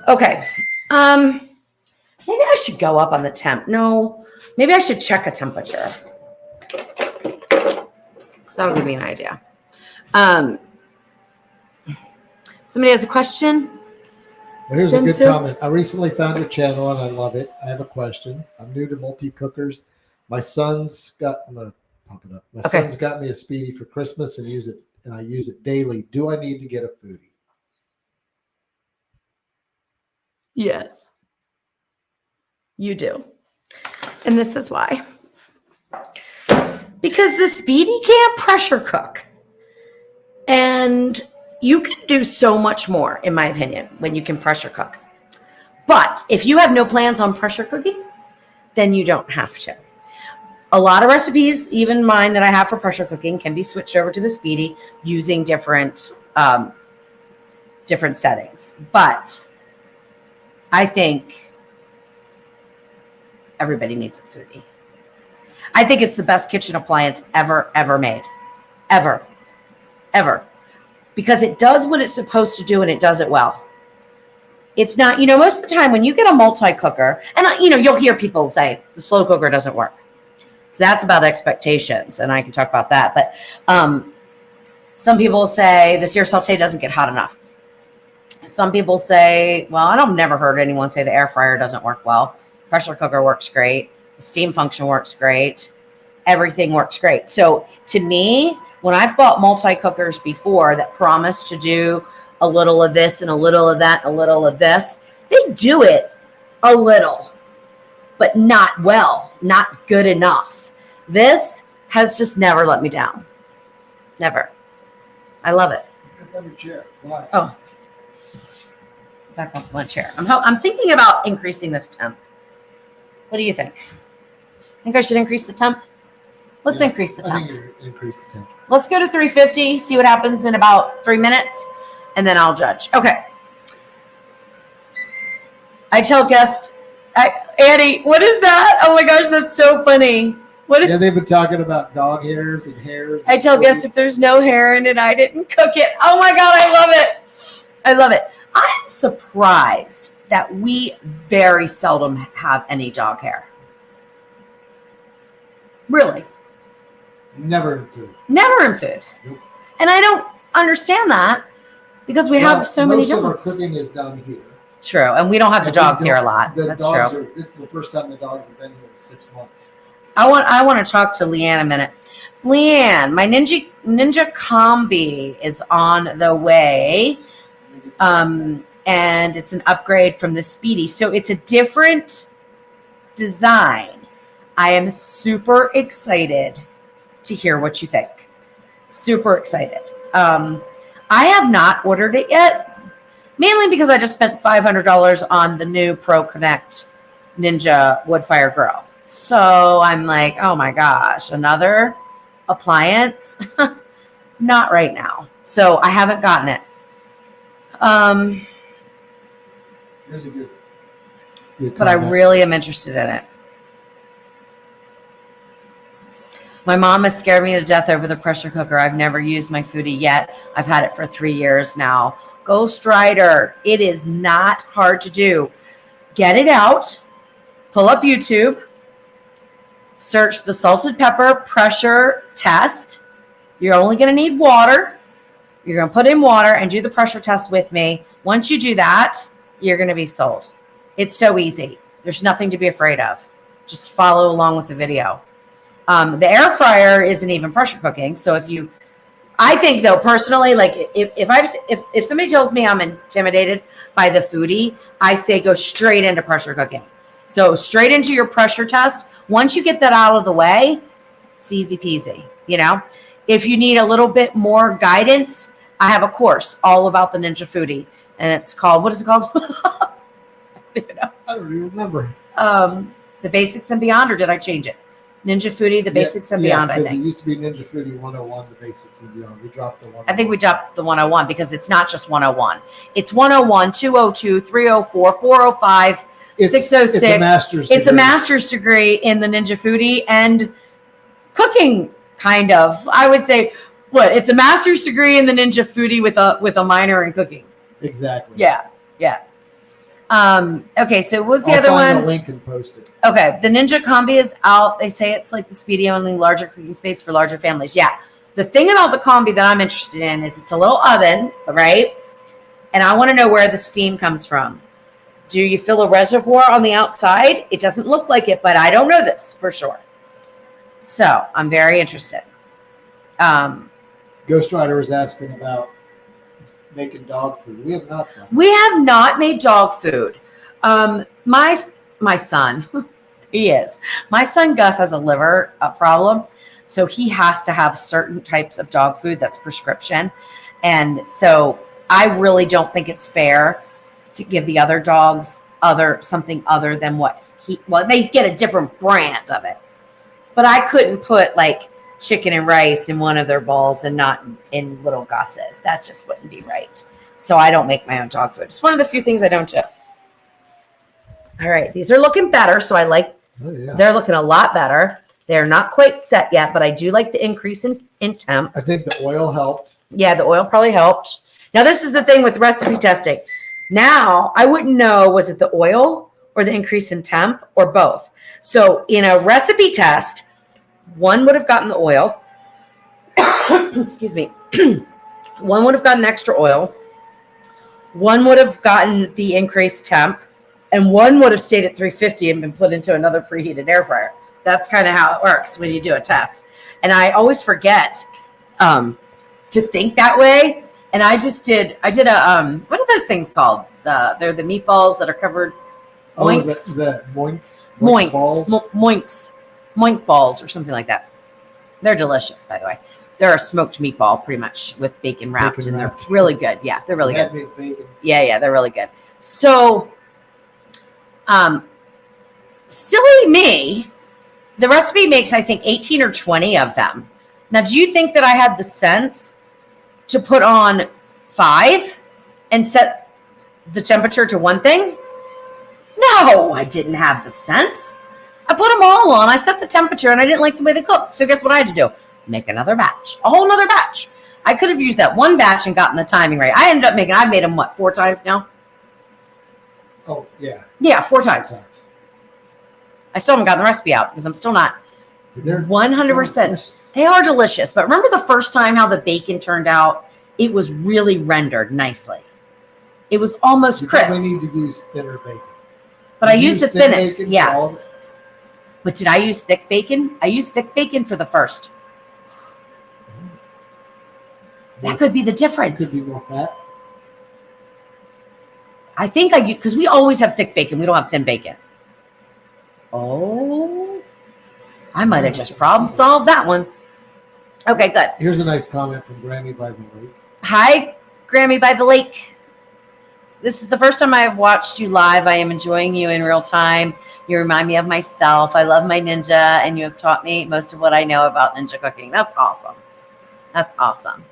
Okay. Maybe I should go up on the temp. No, maybe I should check a temperature. Because that'll give me an idea. Somebody has a question? Well, here's a good comment. I recently found your channel and I love it. I have a question. I'm new to multi-cookers. My son's got, I'm going to pump it up. My son's got me a Speedy for Christmas and I use it daily. Do I need to get a foodie? Yes, you do. And this is why. Because the Speedy can't pressure cook. And you can do so much more, in my opinion, when you can pressure cook. But if you have no plans on pressure cooking, then you don't have to. A lot of recipes, even mine that I have for pressure cooking, can be switched over to the Speedy using different settings. But I think everybody needs a foodie. I think it's the best kitchen appliance ever made. Ever. Because it does what it's supposed to do and it does it well. It's not, most of the time when you get a multi-cooker, and you'll hear people say the slow cooker doesn't work. So that's about expectations, and I can talk about that. But some people say the sear saute doesn't get hot enough. Some people say, well, I don't never heard anyone say the air fryer doesn't work well. Pressure cooker works great. The steam function works great. Everything works great. So to me, when I've bought multi-cookers before that promise to do a little of this and a little of that, and a little of this, they do it a little, but not well, not good enough. This has just never let me down. Never. I love it. Oh, back up my chair. I'm thinking about increasing this temp. What do you think? Think I should increase the temp? Let's increase the temp. I think you increase the temp. Let's go to 350, see what happens in about 3 minutes, and then I'll judge. Okay. I tell guests, Annie, what is that? Oh my gosh, that's so funny. What is? Yeah, they've been talking about dog hairs and hairs. I tell guests if there's no hair in it, I didn't cook it. Oh my God, I love it. I love it. I'm surprised that we very seldom have any dog hair. Really? Never in food. Never in food. Nope. And I don't understand that because we have so many dogs. Most of our cooking is down here. True. And we don't have the dogs here a lot. That's true. This is the first time the dogs have been here in 6 months. I want to talk to Leanne a minute. Leanne, my Ninja Combi is on the way. And it's an upgrade from the Speedy. So it's a different design. I am super excited to hear what you think. Super excited. I have not ordered it yet, mainly because I just spent $500 on the new Pro Connect Ninja wood fire grill. So I'm like, oh my gosh, another appliance? Not right now. So I haven't gotten it. Here's a good but I really am interested in it. My mom has scared me to death over the pressure cooker. I've never used my foodie yet. I've had it for 3 years now. Ghost Rider. It is not hard to do. Get it out. Pull up YouTube. Search the salted pepper pressure test. You're only going to need water. You're going to put in water and do the pressure test with me. Once you do that, you're going to be sold. It's so easy. There's nothing to be afraid of. Just follow along with the video. The air fryer isn't even pressure cooking. So if you I think though, personally, like if somebody tells me I'm intimidated by the foodie, I say go straight into pressure cooking. So straight into your pressure test. Once you get that out of the way, it's easy peasy. You know, if you need a little bit more guidance, I have a course all about the Ninja Foodie, and it's called, what is it called? I don't even remember. The Basics and Beyond, or did I change it? Ninja Foodie, the Basics and Beyond, I because think. it used to be Ninja Foodie 101, the Basics and Beyond. We dropped the 101. I think we dropped the 101 because it's not just 101. It's 101, 202, 304, 405, 606. It's a master's It's a degree. master's degree in the Ninja Foodie and cooking, kind of. I would say, what? It's a master's degree in the Ninja Foodie with a minor in cooking. Exactly. Yeah. Okay, so what's the I'll other find one? the link and post it. Okay, the Ninja Combi is out. They say it's like the speedy only larger cooking space for larger families. Yeah. The thing about the Combi that I'm interested in is it's a little oven, right? And I want to know where the steam comes from. Do you feel a reservoir on the outside? It doesn't look like it, but I don't know this for sure. So I'm very interested. Ghost Rider was asking about making dog food. We have not done. We have not made dog food. My son, my son Gus has a liver problem, so he has to have certain types of dog food that's prescription, and so I really don't think it's fair to give the other dogs something other than what they get a different brand of it, but I couldn't put like chicken and rice in one of their bowls and not in little Gus's. That just wouldn't be right. So I don't make my own dog food. It's one of the few things I don't do. All right, these are looking better, so I like. Oh, yeah. They're looking a lot better. They're not quite set yet, but I do like the increase in temp. I think the oil helped. Yeah, the oil probably helped. Now, this is the thing with recipe testing. Now, I wouldn't know, was it the oil or the increase in temp or both? So in a recipe test, one would have gotten the oil. Excuse me. One would have gotten extra oil. One would have gotten the increased temp. And one would have stayed at 350 and been put into another preheated air fryer. That's kind of how it works when you do a test. And I always forget to think that way. And I did a, what are those things called? They're the meatballs that are covered. Moinks. Oh, the moinks. Moinks. Balls. Moinks. Moink balls or something like that. They're delicious, by the way. They're a smoked meatball, pretty much, with bacon wrapped. Bacon And wrapped. they're really good. Yeah, they're really good. Handmade bacon. Yeah, they're really good. So, silly me, the recipe makes, I think, 18 or 20 of them. Now, do you think that I had the sense to put on 5 and set the temperature to one thing? No, I didn't have the sense. I put them all on, I set the temperature, and I didn't like the way they cooked. So guess what I had to do? Make another batch, a whole nother batch. I could have used that one batch and gotten the timing right. I've made them, 4 times now? Oh, yeah. Yeah, 4 times. I still haven't gotten the recipe out because I'm still not They're 100%. delicious. They are delicious. But remember the first time how the bacon turned out? It was really rendered nicely. It was almost You crisp. probably need to use thinner bacon. But I used the thin thinnest, bacon for all of yes. But did I use thick bacon? I used thick bacon for the first. That could be the It difference. could be more fat. I think because we always have thick bacon. We don't have thin bacon. Oh, I might have just problem solved that one. Okay, good. Here's a nice comment from Grammy by the Lake. Hi, Grammy by the Lake. This is the first time I have watched you live. I am enjoying you in real time. You remind me of myself. I love my ninja, and you have taught me most of what I know about ninja cooking. That's awesome. That's awesome.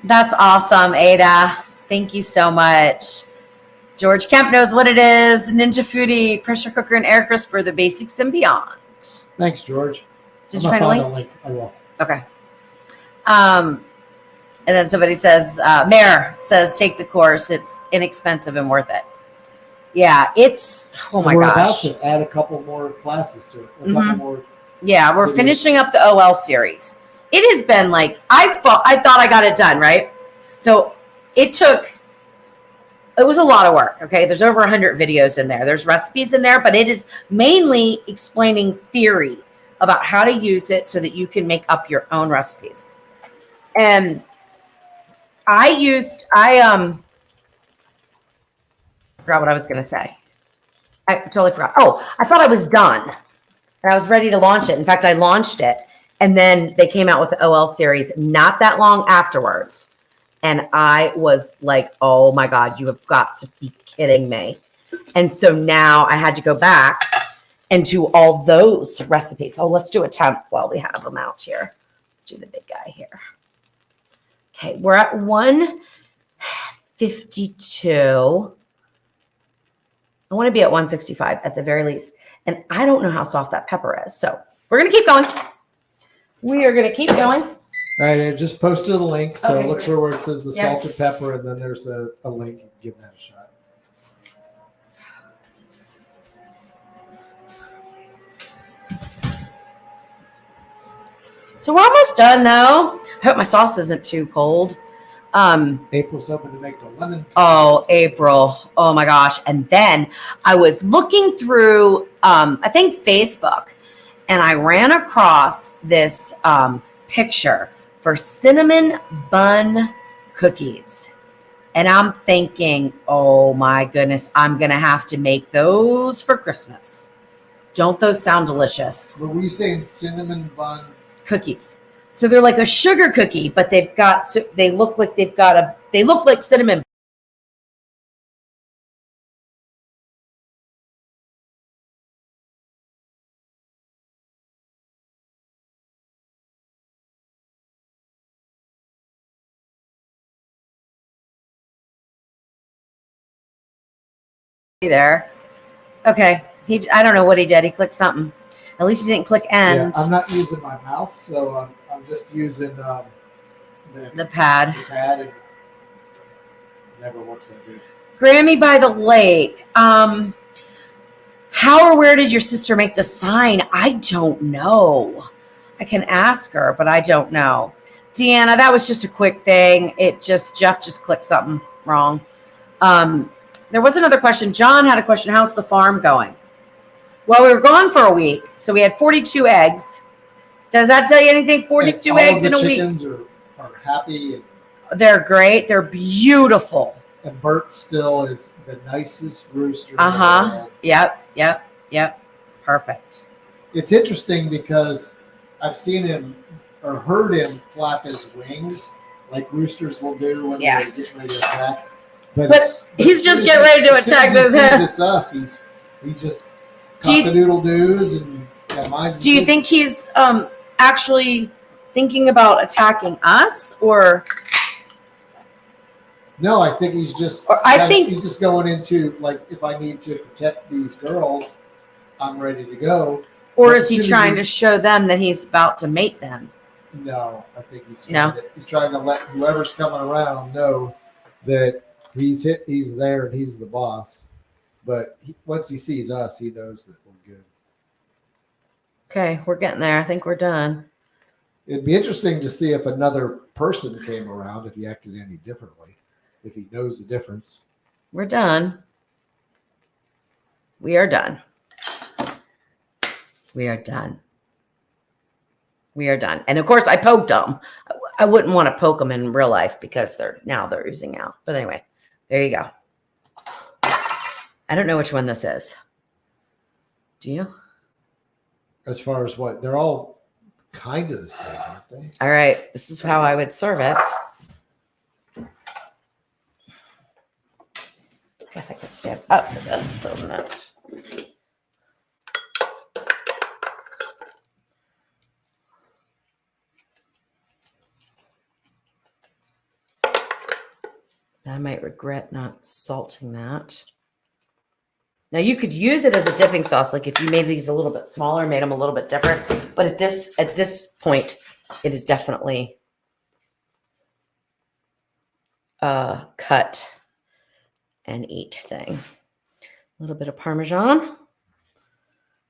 That's awesome, Ada. Thank you so much. George Kemp knows what it is. Ninja Foodie, pressure cooker, and air crisper, the basics and beyond. Thanks, George. Did you find a link? link? I will. Okay. And then somebody says, Mayor says, take the course. It's inexpensive and worth it. Yeah, it's, oh my We're gosh. about to add a couple more classes to it. A Mhm. couple more. Yeah, we're Videos. finishing up the OL series. It has been like, I thought I got it done, right? So it was a lot of work, okay? There's over 100 videos in there. There's recipes in there, but it is mainly explaining theory about how to use it so that you can make up your own recipes. And I forgot what I was going to say. I totally forgot. Oh, I thought I was done and I was ready to launch it. In fact, I launched it and then they came out with the OL series not that long afterwards. And I was like, oh my God, you have got to be kidding me. And so now I had to go back and do all those recipes. Oh, let's do a temp while we have them out here. Let's do the big guy here. Okay, we're at 152. I want to be at 165 at the very least. And I don't know how soft that pepper is. So we're going to keep going. We are going to keep going. All right, I just posted a link. So Okay, look for where it says the yeah. salted pepper, and then there's a link. You can give that a shot. So we're almost done though. I hope my sauce isn't too cold. April's hoping to make the lemon. Oh, April. Oh my gosh. And then I was looking through, I think Facebook, and I ran across this picture for cinnamon bun cookies. And I'm thinking, oh my goodness, I'm going to have to make those for Christmas. Don't those sound delicious? What were you saying? Cinnamon bun cookies. So they're like a sugar cookie, but they've got, so they look like they look like cinnamon. There. Okay. I don't know what he did. He clicked something. At least he didn't click end. Yeah, I'm not using my mouse, so I'm just using the pad. The pad, and it never works that good. Grammy by the Lake. How or where did your sister make the sign? I don't know. I can ask her, but I don't know. Deanna, that was just a quick thing. Jeff just clicked something wrong. There was another question. John had a question. How's the farm going? Well, we were gone for a week, so we had 42 eggs. Does that tell you anything? 42 eggs in a week. Chickens are happy. They're great. They're beautiful. And Bert still is the nicest rooster. Yep. Perfect. It's interesting because I've seen him or heard him flap his wings like roosters will do when they're getting ready to attack. But he's just getting ready to attack this. It's us. He just cock-a-doodle-doos and mine's. Do you think he's actually thinking about attacking us, or? No, I think he's just. He's just going into, like, if I need to protect these girls, I'm ready to go. Or is he trying to show them that he's about to mate them? No, I think he's trying to let whoever's coming around know that he's there and he's the boss. But once he sees us, he knows that we're good. Okay, we're getting there. I think we're done. It'd be interesting to see if another person came around, if he acted any differently, if he knows the difference. We're done. We are done. We are done. We are done. And of course, I poked them. I wouldn't want to poke them in real life because they're oozing out. But anyway, there you go. I don't know which one this is. Do you? As far as what? They're all kind of the same, aren't they? All right. This is how I would serve it. I guess I could stand up for this so that. I might regret not salting that. Now you could use it as a dipping sauce, like if you made these a little bit smaller, made them a little bit different. But at this point, it is definitely a cut and eat thing. A little bit of Parmesan.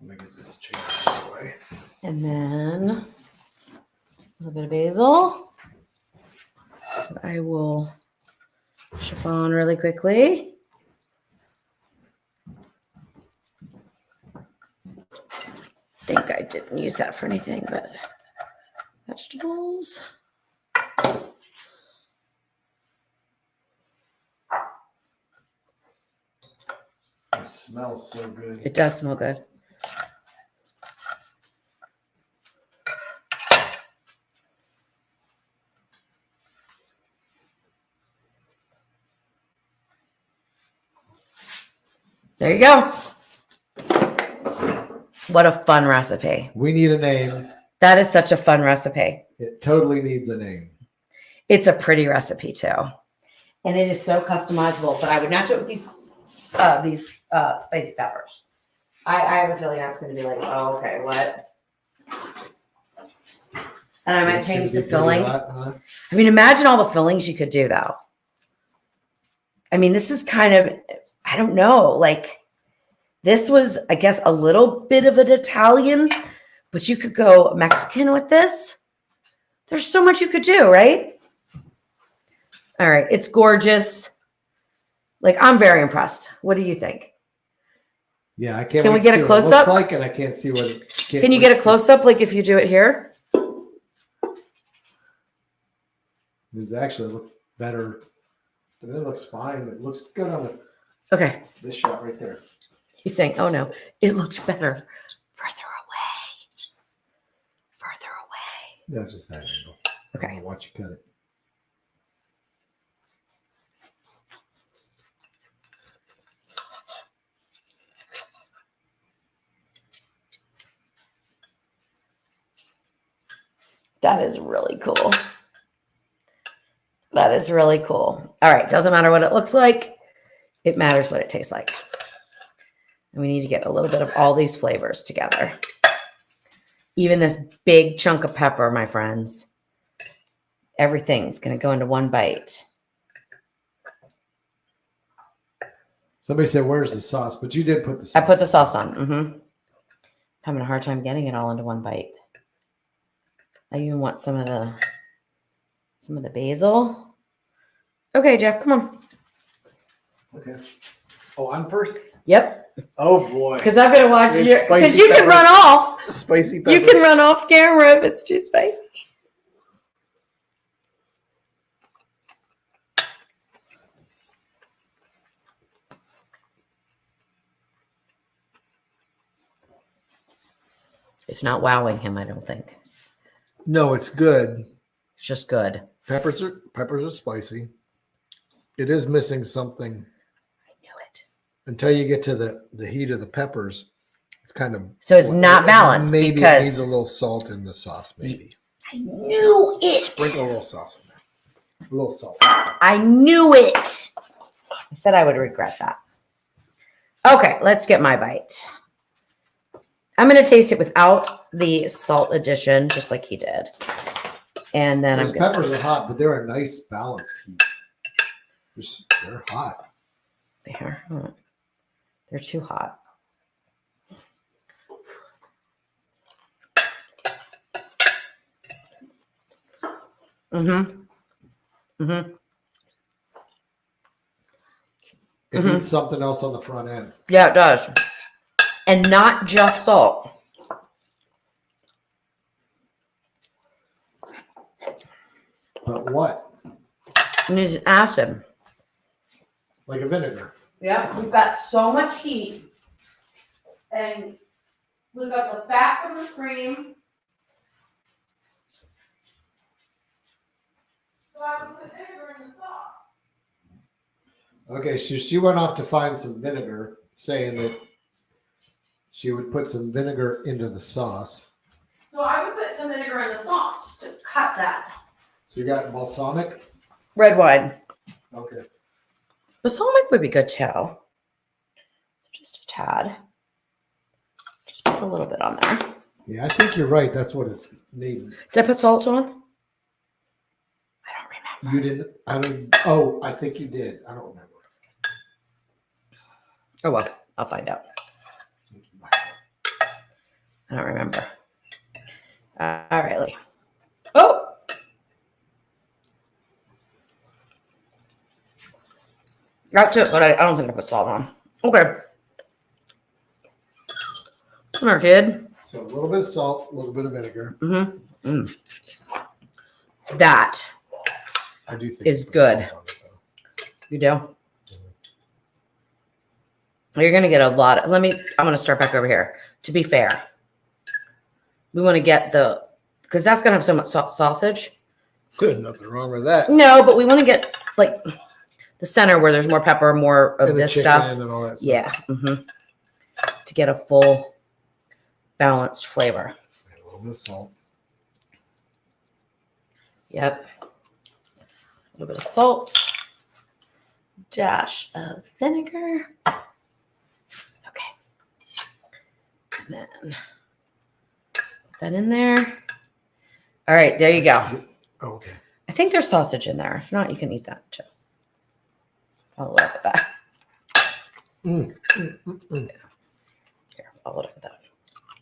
Let me get this chair out of the way. And then a little bit of basil. I will chiffon really quickly. think I didn't use that for anything, but vegetables. It smells so good. It does smell good. There you go. What a fun recipe. We need a name. That is such a fun recipe. It totally needs a name. It's a pretty recipe too. And it is so customizable, but I would not do it with these spicy peppers. I have a feeling that's going to be like, oh, okay, what? And I might It's change gonna the be pretty filling. hot, huh? I mean, imagine all the fillings you could do though. I mean, this is kind of, I don't know, like this was, I guess, a little bit of an Italian, but you could go Mexican with this. There's so much you could do, right? All right. It's gorgeous. Like, I'm very impressed. What do you think? Yeah, I can't. Can we wait to get a see what it close-up? looks like, and I can't see what it. Can you get a close up like if you do it here? This actually look better. I mean, it looks fine. It looks good on Okay. this shot right there. He's saying, oh no, it looks better further away. Further away. No, just that angle. Okay. I'll watch you cut it. That is really cool. That is really cool. All right. Doesn't matter what it looks like. It matters what it tastes like. And we need to get a little bit of all these flavors together. Even this big chunk of pepper, my friends. Everything's going to go into one bite. Somebody said, "Where's the sauce?" But you did put the sauce. I put the sauce on. Mm-hmm. Having a hard time getting it all into one bite. I even want some of the basil. Okay, Jeff, come on. Okay. Oh, I'm first. Yep. Oh boy. Because I'm gonna watch There's you. Because spicy you can peppers. run off. Spicy You peppers. can run off camera if it's too spicy. It's not wowing him, I don't think. No, it's good. It's just good. Peppers are spicy. It is missing something I knew it. until you get to the heat of the peppers. It's kind of So it's not balanced Maybe because it needs a little salt in the sauce. Maybe I knew it. sprinkle a little sauce in there. A little salt. I knew it. I said I would regret that. Okay, let's get my bite. I'm going to taste it without the salt addition, just like he did. And then Those I'm going peppers are hot, but they're a nice balanced heat. They're hot. They're too hot. Mm-hmm. Mm-hmm. It needs something else on the front end. Yeah, it does. And not just salt. But what? It needs acid. Like a vinegar. Yeah, we've got so much heat. And we've got the fat from the cream. So I would put vinegar in the sauce. Okay, so she went off to find some vinegar, saying that she would put some vinegar into the sauce. So I would put some vinegar in the sauce to cut that. So you got balsamic? Red wine. Okay. Balsamic would be good too. So just a tad. Just put a little bit on there. Yeah, I think you're right. That's what it's needing. Did I put salt on? I don't remember. You didn't? Oh, I think you did. I don't remember. Oh well, I'll find out. I don't remember. All right, Lee. Oh! That's it, but I don't think I put salt on. Okay. Come here, kid. So a little bit of salt, a little bit of vinegar. Mm-hmm. Mm. That I do think is you put good. salt on it, though. You do? You're going to get a lot. I'm going to start back over here. To be fair, we want to get because that's going to have so much sausage. Good, nothing wrong with that. No, but we want to get like the center where there's more pepper, more of And the this chicken stuff. and all that stuff. Yeah. Mm-hmm. To get a full balanced flavor. A little bit of salt. Yep. A little bit of salt. Dash of vinegar. Okay. And then put that in there. All right, there you go. Okay. I think there's sausage in there. If not, you can eat that too. Follow it up with that. Here, follow it up with that.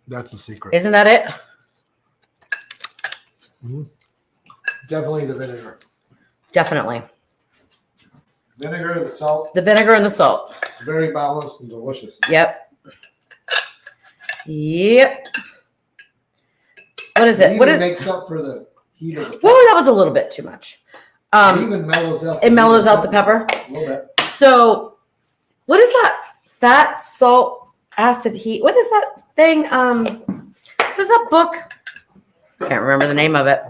That's the secret. Isn't that it? Definitely the vinegar. Definitely. Vinegar, the salt. The vinegar and the salt. It's very balanced and delicious. Yep. Yep. What is it? It What even is? makes up for the heat of the pepper. Whoa, that was a little bit too much. It even mellows out. It mellows out the pepper. A little bit. So, what is that? Fat, salt, acid, heat. What is that thing? What is that book? Can't remember the name of it.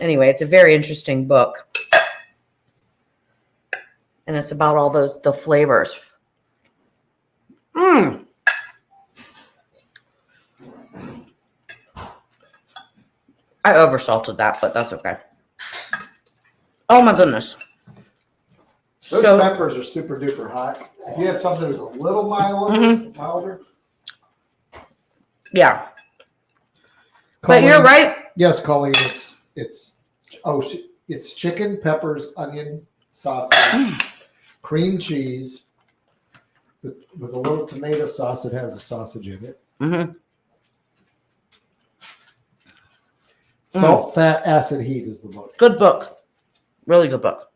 Anyway, it's a very interesting book. And it's about all the flavors. I oversalted that, but that's okay. Oh my goodness. Those peppers are super duper hot. If you had something that was a little milder. Yeah. Colleen, But you're right. Yes, Colleen, it's chicken, peppers, onion, sausage, cream cheese, with a little tomato sauce that has a sausage in it. Mm-hmm. Salt, fat, acid, heat is the book. Good book. Really good book.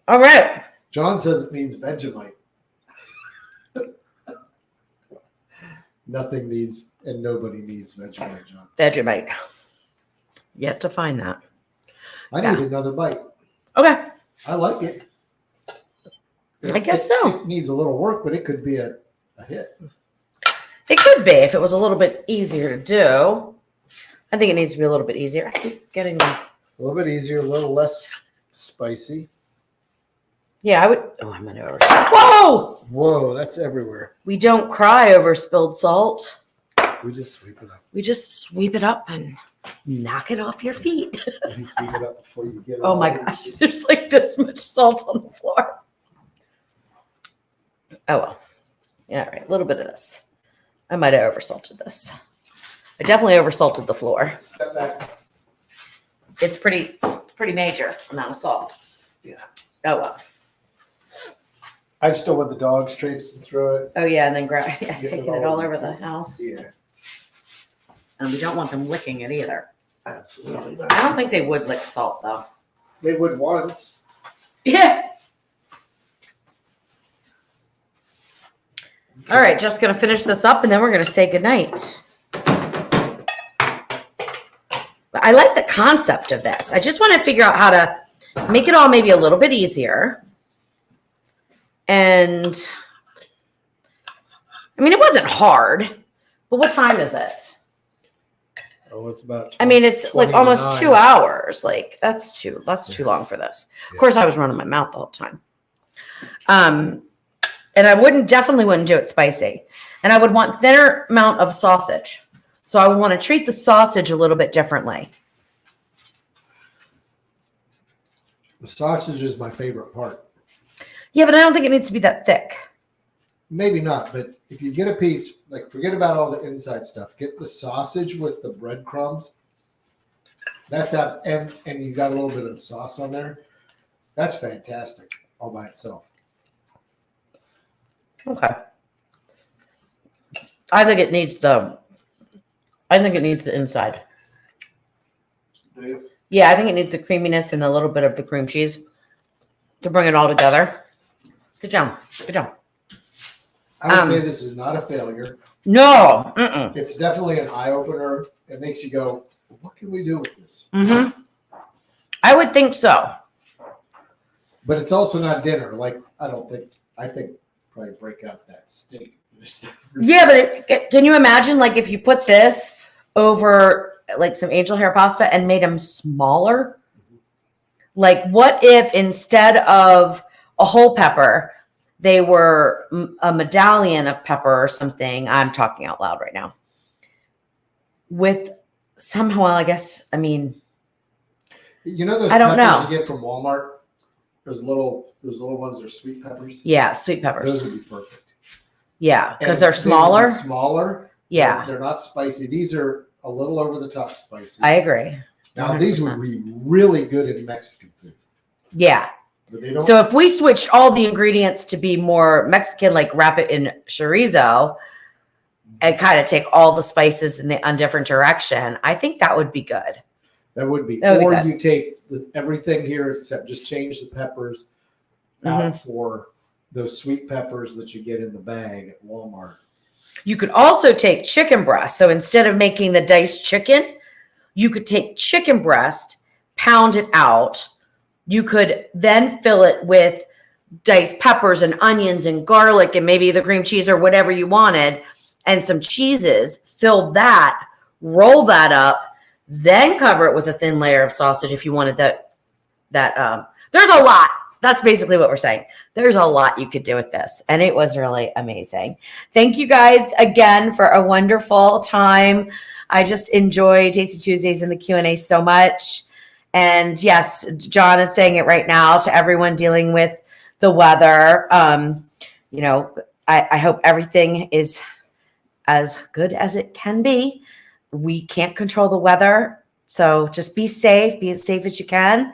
All right. John says it means Vegemite. Nothing needs and nobody needs Vegemite, John. Vegemite. Yet to find that. I need another bite. Okay. I like it. I guess so. It needs a little work, but it could be a hit. It could be if it was a little bit easier to do. I think it needs to be a little bit easier. I keep getting A little bit easier, a little less spicy. Yeah, I would. Oh, I'm gonna over. Whoa! Whoa, that's everywhere. We don't cry over spilled salt. We just sweep it up. We just sweep it up and knock it off your feet. You sweep it up before you get it. Oh my gosh, there's like this much salt on the floor. Oh well. Yeah, all right, a little bit of this. I might have oversalted this. I definitely oversalted the floor. Step back. It's pretty major amount of salt. Yeah. Oh well. I just don't want the dogs traipsing through it. Oh yeah, and then Getting taking it it all all over the house. Yeah, And we don't want them licking it either. absolutely. I don't think they would lick salt though. They would once. Yeah. All right, just gonna finish this up and then we're gonna say goodnight. But I like the concept of this. I just want to figure out how to make it all maybe a little bit easier. And I mean, it wasn't hard, but what time is it? Oh, it's about. I mean, it's like 20 to almost 9. 2 hours. Like that's too long for this. Of course, I was running my mouth the whole time. And I definitely wouldn't do it spicy. And I would want thinner amount of sausage. So I would want to treat the sausage a little bit differently. The sausage is my favorite part. Yeah, but I don't think it needs to be that thick. Maybe not, but if you get a piece, like forget about all the inside stuff. Get the sausage with the breadcrumbs. That's that, and you got a little bit of sauce on there. That's fantastic all by itself. Okay. I think it needs the inside. Do you? Yeah, I think it needs the creaminess and a little bit of the cream cheese to bring it all together. Good job. Good job. I would say this is not a failure. No. Mm-mm. It's definitely an eye opener. It makes you go, what can we do with this? Mm-hmm. I would think so. But it's also not dinner. Like, I think probably break out that steak. Yeah, but can you imagine, like, if you put this over, like, some angel hair pasta and made them smaller? Like, what if instead of a whole pepper, they were a medallion of pepper or something? I'm talking out loud right now. With somehow, I guess, I mean, you know those I don't peppers know. you get from Walmart? Those little ones are sweet peppers. Yeah, sweet peppers. Those would be perfect. Yeah, because And they're smaller. Smaller. Yeah, They're not spicy. These are a little over the top spicy. I agree. Now 100%. these would be really good in Mexican food. Yeah. But they don't. So if we switched all the ingredients to be more Mexican, like wrap it in chorizo and kind of take all the spices in a different direction, I think that would be good. That would be. That would be or good. you take everything here except just change the peppers out for those sweet peppers that you get in the bag at Walmart. You could also take chicken breast. So instead of making the diced chicken, you could take chicken breast, pound it out. You could then fill it with diced peppers and onions and garlic and maybe the cream cheese or whatever you wanted and some cheeses. Fill that, roll that up, then cover it with a thin layer of sausage if you wanted that. There's a lot. That's basically what we're saying. There's a lot you could do with this. And it was really amazing. Thank you guys again for a wonderful time. I just enjoy Tasty Tuesdays and the Q&A so much. And yes, John is saying it right now to everyone dealing with the weather. You know, I hope everything is as good as it can be. We can't control the weather. So just be safe, be as safe as you can.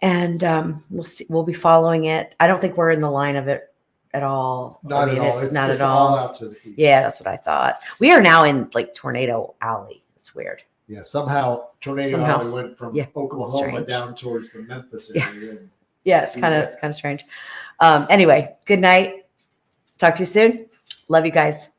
And we'll see. We'll be following it. I don't think we're in the line of it at all. Not at all. It's not it's at all. out to the east. Yeah, that's what I thought. We are now in like Tornado Alley. It's weird. Yeah, somehow Tornado Alley went from Oklahoma strange. down towards the Memphis area. Yeah, it's kind of strange. Anyway, good night. Talk to you soon. Love you guys.